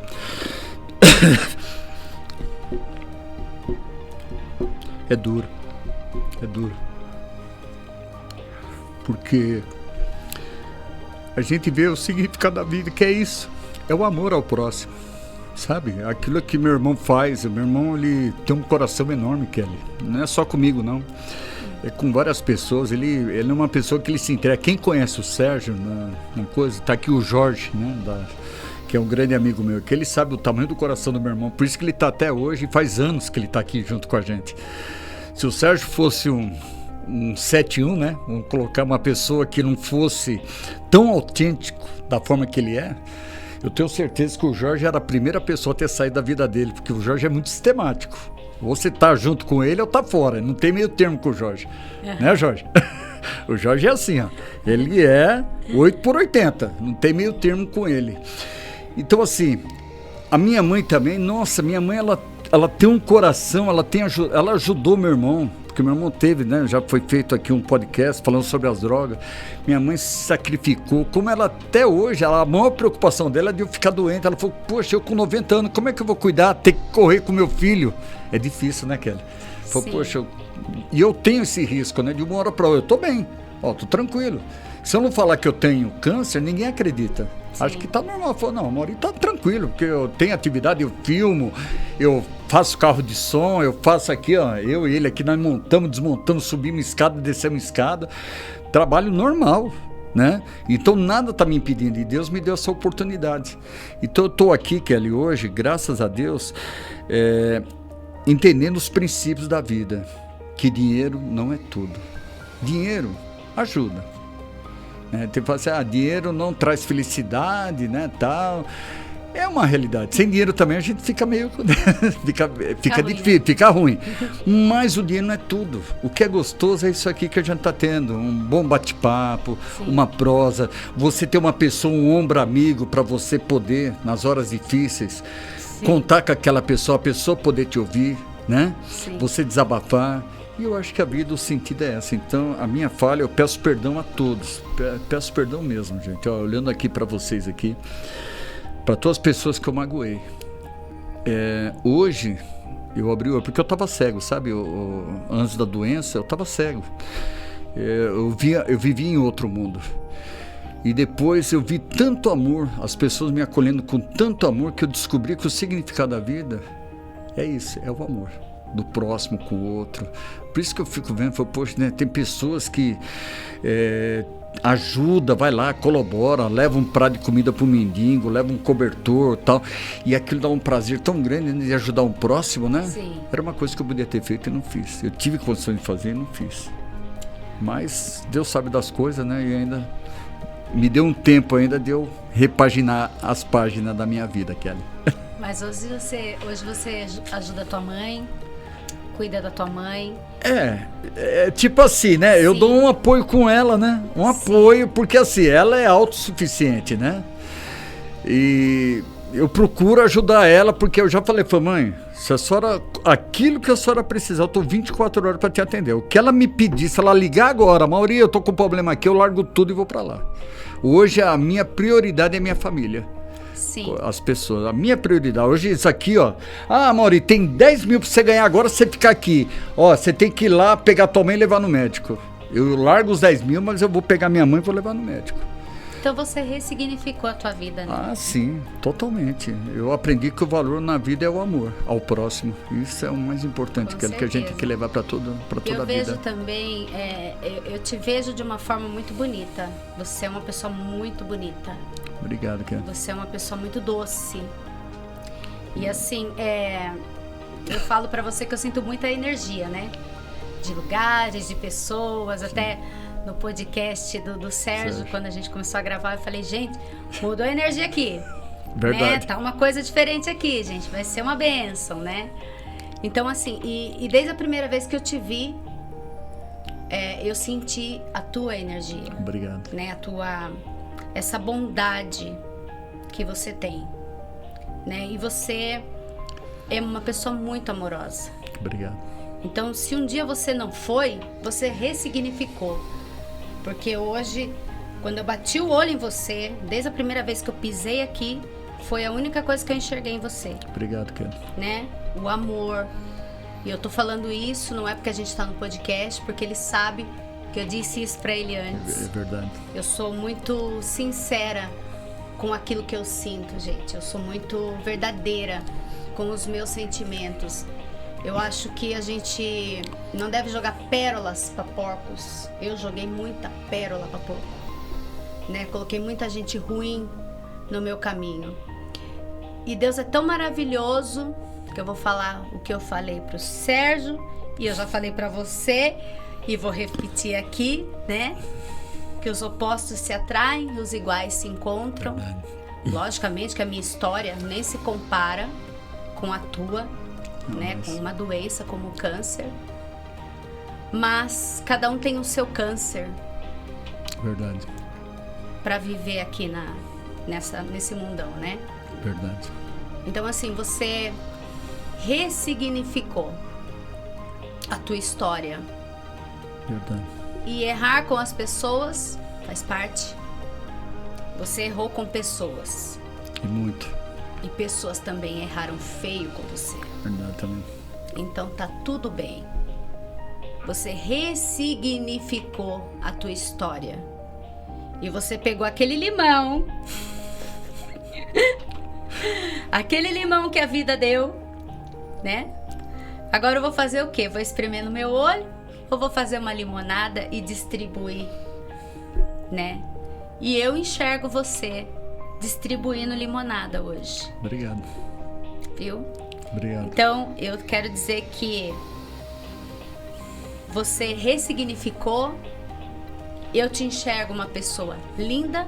É duro. Porque a gente vê o significado da vida, que é isso, é o amor ao próximo, sabe? Aquilo que meu irmão faz, o meu irmão, ele tem um coração enorme, Kelly, não é só comigo, não, é com várias pessoas, ele é uma pessoa que ele se entrega. Quem conhece o Sérgio, na coisa, tá aqui o Jorge, né, que é um grande amigo meu, que ele sabe o tamanho do coração do meu irmão, por isso que ele tá até hoje, e faz anos que ele tá aqui junto com a gente. Se o Sérgio fosse um 7-1, né? Vamos colocar uma pessoa que não fosse tão autêntico da forma que ele é, eu tenho certeza que o Jorge era a primeira pessoa a ter saído da vida dele, porque o Jorge é muito sistemático. Ou você tá junto com ele ou tá fora, não tem meio termo com o Jorge, né, Jorge? O Jorge é assim, ó, ele é 8/80, não tem meio termo com ele. Então assim, a minha mãe também, nossa, minha mãe ela tem um coração, ela ajudou meu irmão, porque meu irmão teve, né, já foi feito aqui um podcast falando sobre as drogas. Minha mãe se sacrificou, como ela até hoje, a maior preocupação dela é de eu ficar doente. Ela falou, poxa, eu com 90 anos, como é que eu vou cuidar, ter que correr com meu filho? É difícil, né, Kelly? Falou, poxa, E eu tenho esse risco, né? De uma hora para outra, eu tô bem, ó, tô tranquilo. Se eu não falar que eu tenho câncer, ninguém acredita. Sim. Acho que tá normal. Eu falo, não, Mauri, tá tranquilo, porque eu tenho atividade, eu filmo, eu faço carro de som, eu faço aqui, ó, eu e ele aqui, nós montamos, desmontamos, subimos escada, descemos escada. Trabalho normal, né? Então nada tá me impedindo, e Deus me deu essa oportunidade. Então eu tô aqui, Kelly, hoje, graças a Deus, entendendo os princípios da vida, que dinheiro não é tudo. Dinheiro ajuda. Tem que falar assim, dinheiro não traz felicidade, né, tal. É uma realidade. Sem dinheiro também a gente fica meio... fica difícil, fica ruim. Mas o dinheiro não é tudo. O que é gostoso é isso aqui que a gente está tendo. Um bom bate-papo, uma prosa. Você ter uma pessoa, um ombro amigo para você poder, nas horas difíceis, contar com aquela pessoa, a pessoa poder te ouvir, né? Sim. Você desabafar. E eu acho que a vida, o sentido é essa. Então, a minha falha, eu peço perdão a todos. Peço perdão mesmo, gente. Ó, olhando aqui para vocês aqui, para todas as pessoas que eu magoei. Hoje, eu abri o olho, porque eu estava cego, sabe? Antes da doença, eu estava cego. Eu vivia em outro mundo. E depois eu vi tanto amor, as pessoas me acolhendo com tanto amor, que eu descobri que o significado da vida é isso, é o amor. Do próximo com o outro. Por isso que eu fico vendo, poxa, né, tem pessoas que ajuda, vai lá, colabora, leva um prato de comida para o mendigo, leva um cobertor, tal, e aquilo dá um prazer tão grande, né, de ajudar um próximo, né? Sim. Era uma coisa que eu podia ter feito e não fiz. Eu tive condições de fazer e não fiz. Mas Deus sabe das coisas, né? E ainda me deu um tempo ainda de eu repaginar as páginas da minha vida, Kelly. Mas hoje você ajuda a tua mãe, cuida da tua mãe. Tipo assim, né? Sim. Eu dou um apoio com ela, né? Um apoio, porque assim, ela é autossuficiente, né? E eu procuro ajudar ela, porque eu já falei, mãe, se a senhora, aquilo que a senhora precisar, eu tô 24 horas para te atender. O que ela me pedir, se ela ligar agora, Mauri, eu tô com um problema aqui, eu largo tudo e vou para lá. Hoje a minha prioridade é minha família. Sim. As pessoas, a minha prioridade hoje é isso aqui, ó. Mauri, tem 10 mil pra você ganhar agora, você ficar aqui, ó, você tem que ir lá pegar tua mãe e levar no médico. Eu largo os 10 mil, mas eu vou pegar minha mãe e vou levar no médico. Então você ressignificou a tua vida, né? Sim, totalmente. Eu aprendi que o valor na vida é o amor ao próximo. Isso é o mais importante, que a gente tem que levar para toda a vida. Eu vejo também, eu te vejo de uma forma muito bonita. Você é uma pessoa muito bonita. Obrigado, Kelly. Você é uma pessoa muito doce. E assim, eu falo pra você que eu sinto muita energia, né? De lugares, de pessoas, sim. Até no podcast do Sérgio, quando a gente começou a gravar, eu falei, gente, mudou a energia aqui. Verdade. Né? Tá uma coisa diferente aqui, gente. Vai ser uma bênção, né? Então, assim, e desde a primeira vez que eu te vi, eu senti a tua energia. Obrigado. Né? Essa bondade que você tem, né? E você é uma pessoa muito amorosa. Obrigado. Então, se um dia você não foi, você ressignificou. Porque hoje, quando eu bati o olho em você, desde a primeira vez que eu pisei aqui, foi a única coisa que eu enxerguei em você. Obrigado, Kelly. Né? O amor. E eu tô falando isso, não é porque a gente tá no podcast, porque ele sabe que eu disse isso pra ele antes. É verdade. Eu sou muito sincera com aquilo que eu sinto, gente. Eu sou muito verdadeira com os meus sentimentos. Eu acho que a gente não deve jogar pérolas para porcos. Eu joguei muita pérola para porco, né? Coloquei muita gente ruim no meu caminho. E Deus é tão maravilhoso que eu vou falar o que eu falei pro Sérgio e eu já falei para você e vou repetir aqui, né? Que os opostos se atraem e os iguais se encontram. Logicamente que a minha história nem se compara com a tua, né, com uma doença como o câncer, mas cada um tem o seu câncer. Verdade. Para viver aqui nesse mundão, né? Verdade. Então assim, você ressignificou a tua história. Verdade. E errar com as pessoas faz parte. Você errou com pessoas. E muito. E pessoas também erraram feio com você. Verdade também. Então tá tudo bem. Você ressignificou a tua história. E você pegou aquele limão, aquele limão que a vida deu, né? Agora eu vou fazer o quê? Vou espremer no meu olho ou vou fazer uma limonada e distribuir, né? E eu enxergo você distribuindo limonada hoje. Obrigado. Viu? Obrigado. Então, eu quero dizer que você ressignificou. Eu te enxergo uma pessoa linda.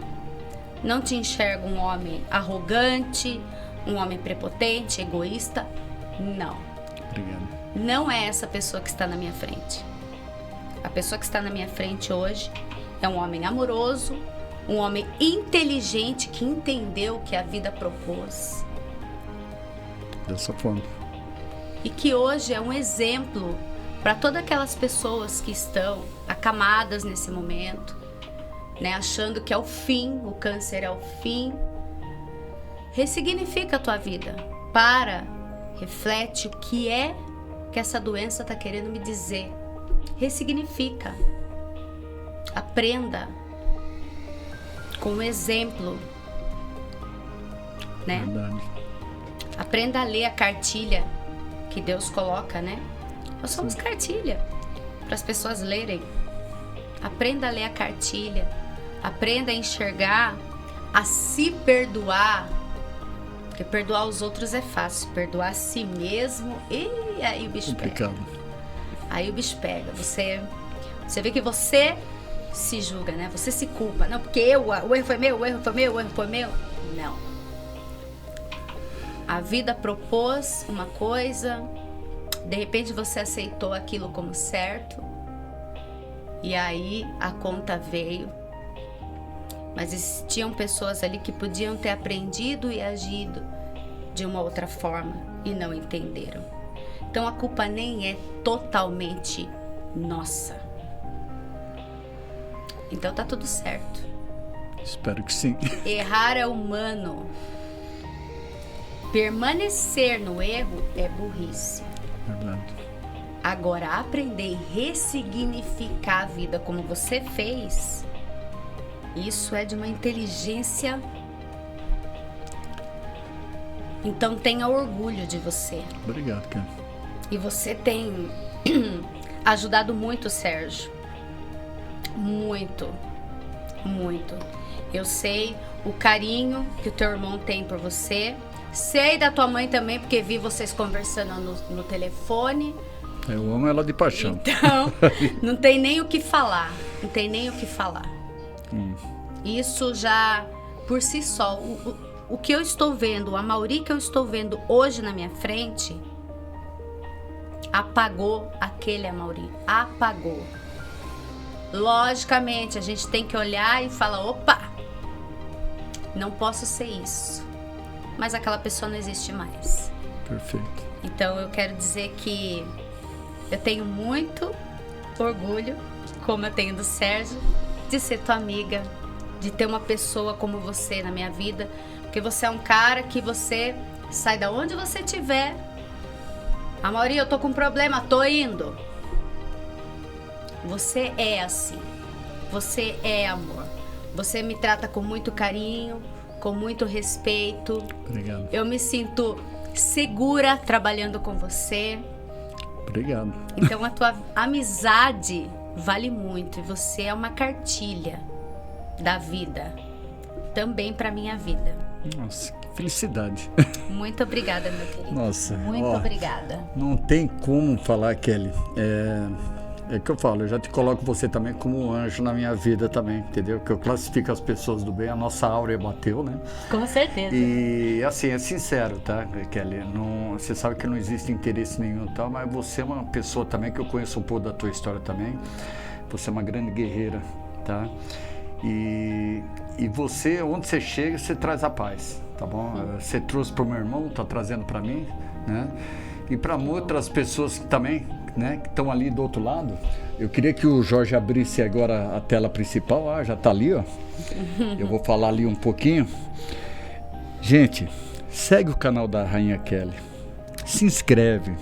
Não te enxergo um homem arrogante, um homem prepotente, egoísta. Não. Obrigado. Não é essa pessoa que está na minha frente. A pessoa que está na minha frente hoje é um homem amoroso, um homem inteligente que entendeu o que a vida propôs. Dessa forma. E que hoje é um exemplo para todas aquelas pessoas que estão acamadas nesse momento, né, achando que é o fim, o câncer é o fim. Ressignifica a tua vida. Para, reflete o que é que essa doença está querendo me dizer. Ressignifica. Aprenda com o exemplo, né? Verdade. Aprenda a ler a cartilha que Deus coloca, né? Nós somos cartilha para as pessoas lerem. Aprenda a ler a cartilha. Aprenda a enxergar, a se perdoar. Porque perdoar os outros é fácil. Perdoar a si mesmo, e aí o bicho Complicado. pega. Aí o bicho pega. Você vê que você se julga, né? Você se culpa. Não, porque o erro foi meu, o erro foi meu, o erro foi meu. Não. A vida propôs uma coisa, de repente você aceitou aquilo como certo, e aí a conta veio. Mas existiam pessoas ali que podiam ter aprendido e agido de uma outra forma e não entenderam. Então a culpa nem é totalmente nossa. Então tá tudo certo. Espero que sim. Errar é humano. Permanecer no erro é burrice. Verdade. Agora, aprender e ressignificar a vida como você fez, isso é de uma inteligência. Então tenha orgulho de você. Obrigado, cara. E você tem ajudado muito o Sérgio. Muito. Muito. Eu sei o carinho que o teu irmão tem por você. Sei da tua mãe também, porque vi vocês conversando no telefone. Eu amo ela de paixão. Então, não tem nem o que falar. Não tem nem o que falar. Isso já, por si só, o que eu estou vendo, a Mauri que eu estou vendo hoje na minha frente, apagou aquele Amauri. Apagou. Logicamente, a gente tem que olhar e falar, opa, não posso ser isso. Mas aquela pessoa não existe mais. Perfeito. Então eu quero dizer que eu tenho muito orgulho, como eu tenho do Sérgio, de ser tua amiga, de ter uma pessoa como você na minha vida, porque você é um cara que você sai da onde você estiver. Amauri, eu tô com um problema, tô indo. Você é assim. Você é amor. Você me trata com muito carinho, com muito respeito. Obrigado. Eu me sinto segura trabalhando com você. Obrigado. Então a tua amizade vale muito e você é uma cartilha da vida, também para minha vida. Nossa, que felicidade. Muito obrigada, meu querido. Nossa, muito obrigada. Não tem como falar, Kelly. É que eu falo, eu já te coloco você também como um anjo na minha vida também, entendeu? Que eu classifico as pessoas do bem, a nossa áurea bateu, né? Com certeza. E assim, é sincero, tá, Kelly? Não, você sabe que não existe interesse nenhum, tá? Mas você é uma pessoa também que eu conheço um pouco da tua história também. Você é uma grande guerreira, tá? E você, onde você chega, você traz a paz, tá bom? Você trouxe para o meu irmão, tá trazendo para mim, né? E para outras pessoas que também, né, que estão ali do outro lado. Eu queria que o Jorge abrisse agora a tela principal. Ah, já está ali, ó. Eu vou falar ali um pouquinho. Gente, segue o canal da Rainha Kelly. Se inscreve.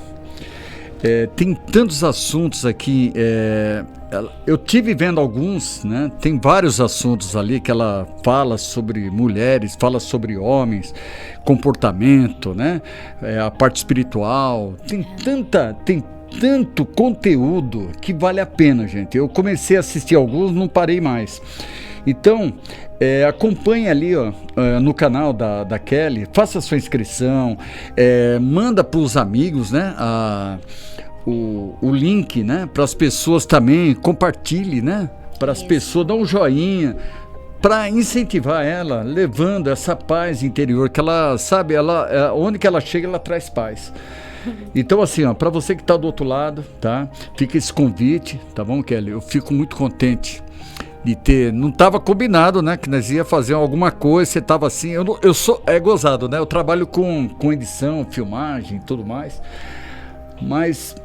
Tem tantos assuntos aqui. Eu tive vendo alguns, né? Tem vários assuntos ali que ela fala sobre mulheres, fala sobre homens, comportamento, né? A parte espiritual. Tem tanto conteúdo que vale a pena, gente. Eu comecei a assistir alguns, não parei mais. Então, acompanhe ali, ó, no canal da Kelly, faça sua inscrição, manda para os amigos, né? O link, né? Para as pessoas também, compartilhe, né? Para as pessoas, dá um joinha, para incentivar ela, levando essa paz interior, que ela, sabe, onde que ela chega, ela traz paz. Então, assim, ó, para você que está do outro lado, tá? Fica esse convite, tá bom, Kelly? Eu fico muito contente de ter, não estava combinado, né, que nós ia fazer alguma coisa, você estava assim, eu sou, gozado, né, eu trabalho com edição, filmagem e tudo mais, mas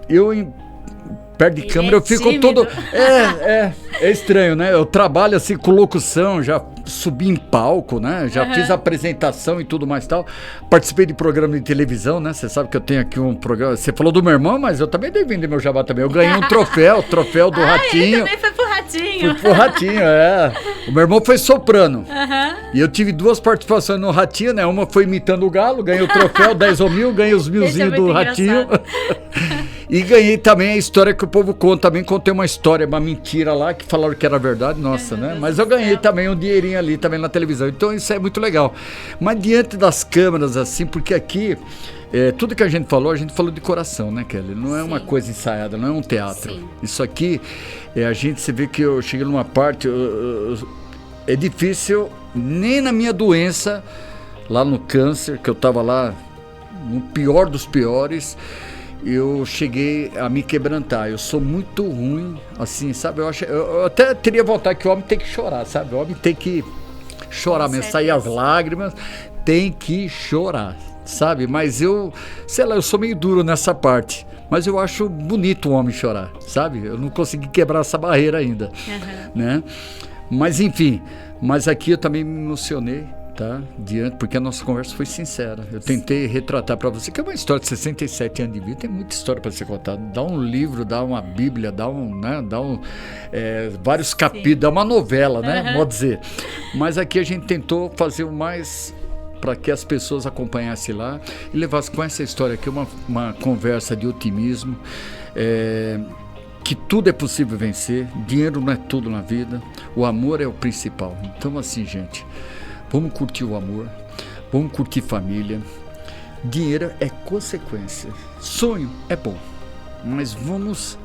perto de câmera eu fico tímido. Todo, é estranho, né, eu trabalho assim com locução, já subi em palco, né, já fiz apresentação e tudo mais tal, participei de programa de televisão, né, você sabe que eu tenho aqui um programa, você falou do meu irmão, mas eu também dei vender meu jabá também, eu ganhei um troféu do Ratinho. Ele também foi pro Ratinho. Fui pro Ratinho, O meu irmão foi soprano. E eu tive 2 participações no Ratinho, né? Uma foi imitando o Galo, ganhei o troféu 10 ou 1000, ganhei os 1000zinhos do Ratinho. E ganhei também a história que o povo conta. Também contei uma história, uma mentira lá, que falaram que era verdade, nossa, né? Mas eu ganhei também um dinheirinho ali também na televisão. Então isso é muito legal. Mas diante das câmeras, assim, porque aqui, tudo que a gente falou de coração, né, Kelly? Não é uma coisa ensaiada, não é um teatro. Sim. Isso aqui, você vê que eu cheguei numa parte, é difícil, nem na minha doença, lá no câncer, que eu tava lá, no pior dos piores, eu cheguei a me quebrantar. Eu sou muito ruim, assim, sabe? Eu até teria vontade que o homem tem que chorar, sabe? O homem tem que chorar mesmo, sair as lágrimas, tem que chorar, sabe? Mas sei lá, eu sou meio duro nessa parte. Mas eu acho bonito o homem chorar, sabe? Eu não consegui quebrar essa barreira ainda, né? Mas enfim, aqui eu também me emocionei, tá? Porque a nossa conversa foi sincera. Eu tentei retratar para você, que é uma história de 67 anos de vida, tem muita história para ser contada. Dá um livro, dá uma bíblia, dá vários capítulos, dá uma novela, né? Pode dizer. Mas aqui a gente tentou fazer o mais para que as pessoas acompanhassem lá e levassem com essa história aqui uma conversa de otimismo, que tudo é possível vencer, dinheiro não é tudo na vida, o amor é o principal. Então assim, gente, vamos curtir o amor, vamos curtir família, dinheiro é consequência, sonho é bom, mas vamos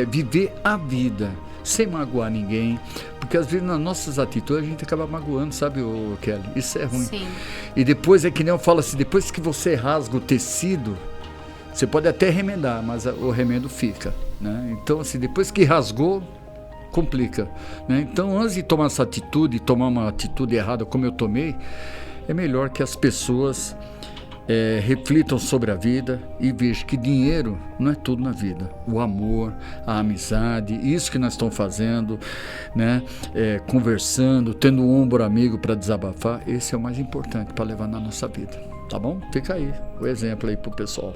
viver a vida sem magoar ninguém, porque às vezes nas nossas atitudes a gente acaba magoando, sabe, Kelly? Isso é ruim. Sim. E depois que nem eu falo assim, depois que você rasga o tecido, você pode até remendar, mas o remendo fica, né? Então assim, depois que rasgou, complica, né? Então antes de tomar essa atitude, tomar uma atitude errada como eu tomei, é melhor que as pessoas reflitam sobre a vida e vejam que dinheiro não é tudo na vida. O amor, a amizade, isso que nós estamos fazendo, né? Conversando, tendo um ombro amigo para desabafar, esse é o mais importante para levar na nossa vida, tá bom? Fica aí o exemplo aí pro pessoal.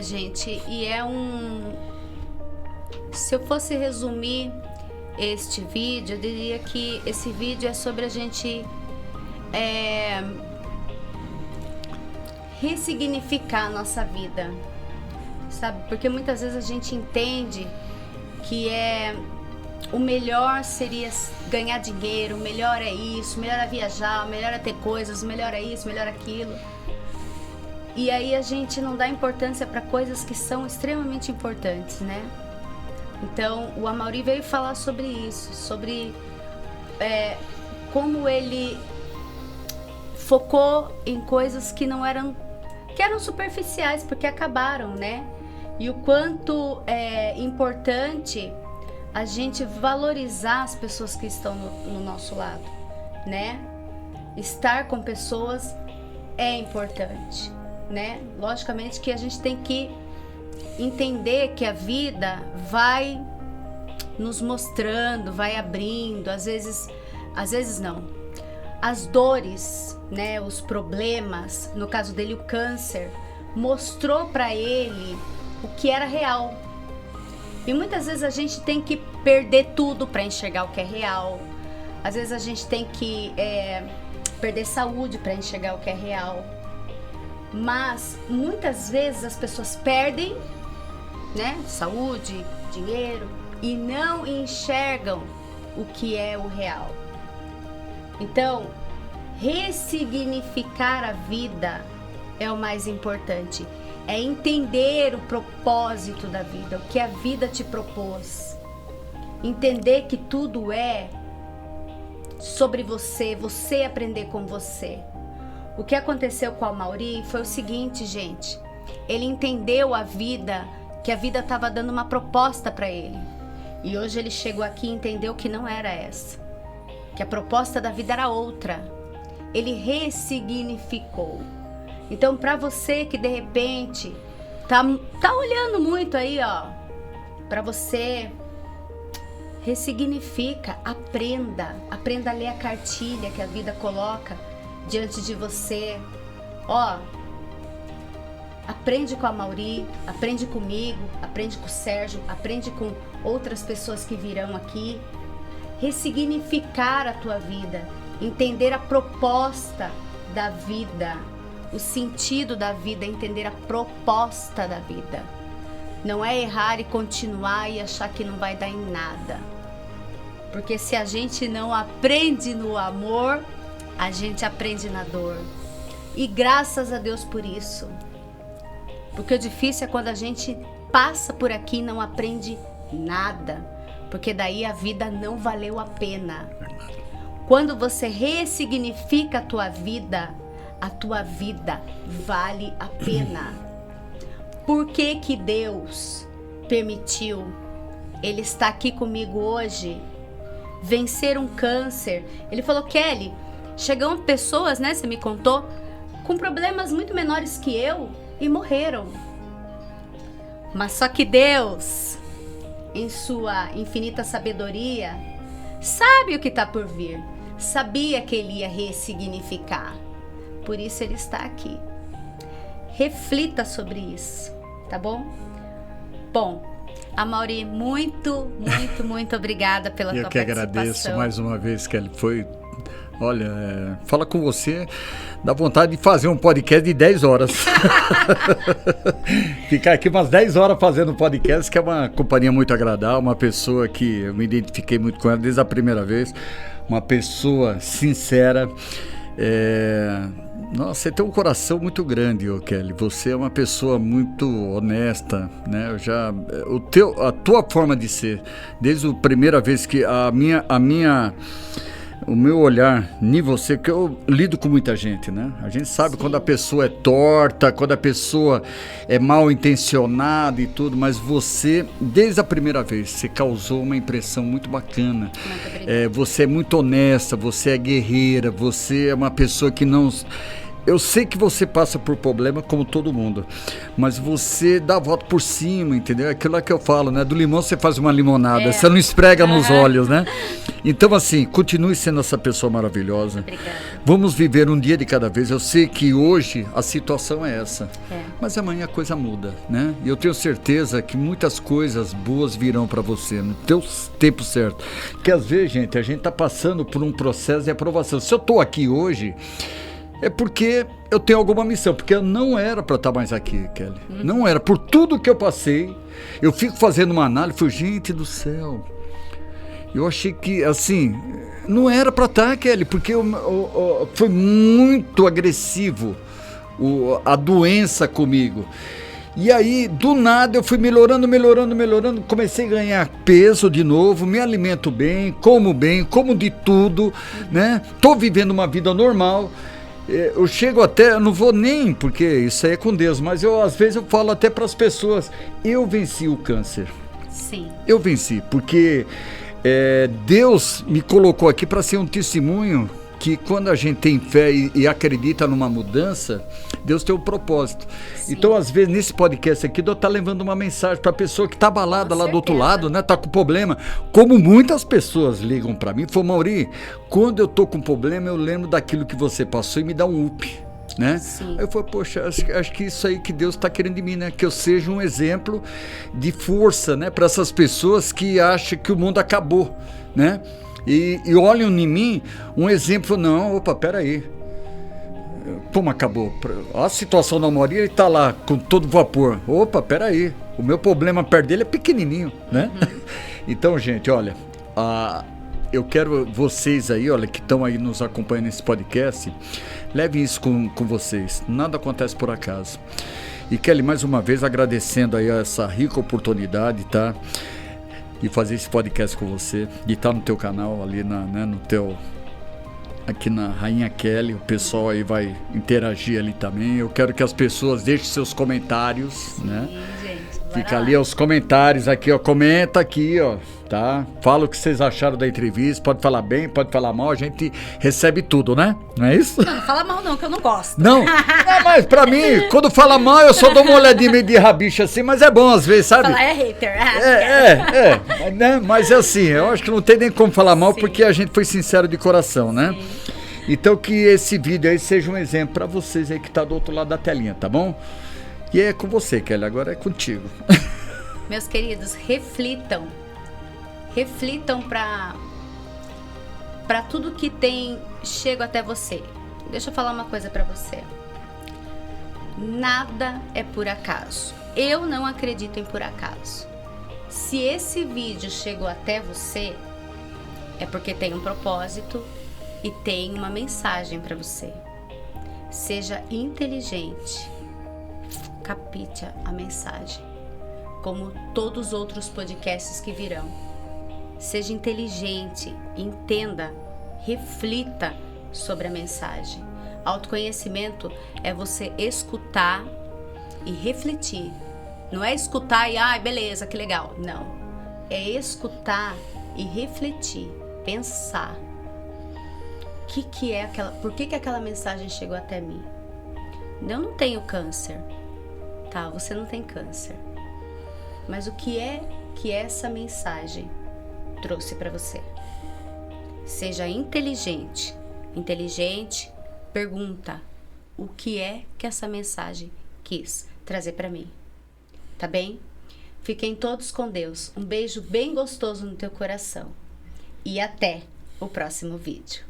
Gente, e se eu fosse resumir este vídeo, eu diria que esse vídeo é sobre a gente ressignificar a nossa vida, sabe? Porque muitas vezes a gente entende que o melhor seria ganhar dinheiro, o melhor é isso, o melhor é viajar, o melhor é ter coisas, o melhor é isso, o melhor é aquilo. E aí a gente não dá importância para coisas que são extremamente importantes, né? Então o Amaury veio falar sobre isso, sobre como ele focou em coisas que eram superficiais, porque acabaram, né? E o quanto é importante a gente valorizar as pessoas que estão no nosso lado, né? Estar com pessoas é importante, né? Logicamente que a gente tem que entender que a vida vai nos mostrando, vai abrindo, às vezes não. As dores, né, os problemas, no caso dele o câncer, mostrou para ele o que era real. E muitas vezes a gente tem que perder tudo para enxergar o que é real. Às vezes a gente tem que perder saúde para enxergar o que é real. Mas muitas vezes as pessoas perdem, né, saúde, dinheiro e não enxergam o que é o real. Então, ressignificar a vida é o mais importante. É entender o propósito da vida, o que a vida te propôs. Entender que tudo é sobre você, você aprender com você. O que aconteceu com o Amaury foi o seguinte, gente. Ele entendeu a vida, que a vida estava dando uma proposta para ele. E hoje ele chegou aqui e entendeu que não era essa. Que a proposta da vida era outra. Ele ressignificou. Então, para você que de repente tá olhando muito aí, ó, para você, ressignifica, aprenda a ler a cartilha que a vida coloca diante de você. Ó, aprende com a Amaury, aprende comigo, aprende com o Sérgio, aprende com outras pessoas que virão aqui. Ressignificar a tua vida, entender a proposta da vida, o sentido da vida, entender a proposta da vida. Não é errar e continuar e achar que não vai dar em nada. Porque se a gente não aprende no amor, a gente aprende na dor. E graças a Deus por isso. Porque o difícil é quando a gente passa por aqui e não aprende nada. Porque daí a vida não valeu a pena. Quando você ressignifica a tua vida vale a pena. Por que que Deus permitiu ele estar aqui comigo hoje, vencer um câncer? Ele falou, Kelly, chegam pessoas, né, você me contou, com problemas muito menores que eu e morreram. Mas só que Deus, em sua infinita sabedoria, sabe o que está por vir. Sabia que ele ia ressignificar. Por isso ele está aqui. Reflita sobre isso, tá bom? Bom, Amaury, muito obrigada pela tua participação. Eu que agradeço mais uma vez, Kelly. Olha, fala com você, dá vontade de fazer um podcast de 10 horas. Ficar aqui umas 10 horas fazendo podcast, que é uma companhia muito agradável, uma pessoa que eu me identifiquei muito com ela desde a primeira vez, uma pessoa sincera. Nossa, você tem um coração muito grande, Kelly. Você é uma pessoa muito honesta, né? A tua forma de ser, desde a primeira vez que o meu olhar em você, porque eu lido com muita gente, né? A gente sabe Sim. Quando a pessoa é torta, quando a pessoa é mal intencionada e tudo, mas você, desde a primeira vez, você causou uma impressão muito bacana. Você é muito honesta, você é guerreira, você é uma pessoa que não... Eu sei que você passa por problema como todo mundo, mas você dá a volta por cima, entendeu? Aquilo lá que eu falo, né? Do limão você faz uma limonada, você não esfrega nos olhos, né? Então, assim, continue sendo essa pessoa maravilhosa. Obrigada. Vamos viver um dia de cada vez. Eu sei que hoje a situação é essa, mas amanhã a coisa muda, né? E eu tenho certeza que muitas coisas boas virão para você no teu tempo certo. Porque às vezes, gente, a gente tá passando por um processo de aprovação. Se eu tô aqui hoje... é porque eu tenho alguma missão, porque eu não era para estar mais aqui, Kelly. Não era. Por tudo que eu passei, eu fico fazendo uma análise, falei, gente do céu, eu achei que, assim, não era para estar, Kelly, porque foi muito agressivo a doença comigo. E aí, do nada, eu fui melhorando, comecei a ganhar peso de novo, me alimento bem, como de tudo, né? Tô vivendo uma vida normal. Eu chego até, eu não vou nem, porque isso aí é com Deus, mas às vezes eu falo até para as pessoas, eu venci o câncer. Sim. Eu venci, porque Deus me colocou aqui para ser um testemunho que quando a gente tem fé e acredita numa mudança, Deus tem um propósito. Sim. Então, às vezes, nesse podcast aqui, Deus está levando uma mensagem para a pessoa que está abalada lá do outro lado, né? Está com problema. Como muitas pessoas ligam para mim e falam, Amaury, quando eu estou com problema, eu lembro daquilo que você passou e me dá um up. né? Sim. Aí eu falei, poxa, acho que isso aí que Deus está querendo de mim, né? Que eu seja um exemplo de força, né? Para essas pessoas que acham que o mundo acabou, né? E olham em mim um exemplo, não, opa, peraí. Como acabou? A situação da Amorim, ele tá lá com todo vapor. Opa, peraí. O meu problema perto dele é pequenininho, né? Então, gente, olha, eu quero vocês aí, olha, que estão aí nos acompanhando nesse podcast, levem isso com vocês. Nada acontece por acaso. E Kelly, mais uma vez agradecendo aí essa rica oportunidade, tá? De fazer esse podcast com você, de estar no teu canal ali, no teu... aqui na Rainha Kelly, o pessoal aí vai interagir ali também. Eu quero que as pessoas deixem seus comentários, sim, né? Gente, fica ali os comentários aqui, ó. Comenta aqui, ó, tá? Fala o que vocês acharam da entrevista. Pode falar bem, pode falar mal. A gente recebe tudo, né? Não é isso? Não fala mal não, que eu não gosto. Não, mas pra mim, quando fala mal, eu só dou uma olhadinha meio de rabicho assim, mas é bom às vezes, sabe? Falar é hater. Né? Mas é assim, eu acho que não tem nem como falar mal, sim, porque a gente foi sincero de coração, né? Sim. Então que esse vídeo aí seja um exemplo pra vocês aí que tá do outro lado da telinha, tá bom? E é com você, Kelly, agora é contigo. Meus queridos, reflitam. Reflitam pra tudo que chega até você. Deixa eu falar uma coisa pra você. Nada é por acaso. Eu não acredito em por acaso. Se esse vídeo chegou até você, é porque tem um propósito e tem uma mensagem para você. Seja inteligente. Capite a mensagem. Como todos os outros podcasts que virão. Seja inteligente, entenda, reflita sobre a mensagem. Autoconhecimento é você escutar e refletir. Não é escutar e, beleza, que legal. Não. É escutar e refletir, pensar. Por que aquela mensagem chegou até mim? Eu não tenho câncer, tá? Você não tem câncer. Mas o que é que essa mensagem trouxe para você? Seja inteligente. Inteligente, pergunta: o que é que essa mensagem quis trazer para mim? Tá bem? Fiquem todos com Deus. Um beijo bem gostoso no teu coração. E até o próximo vídeo.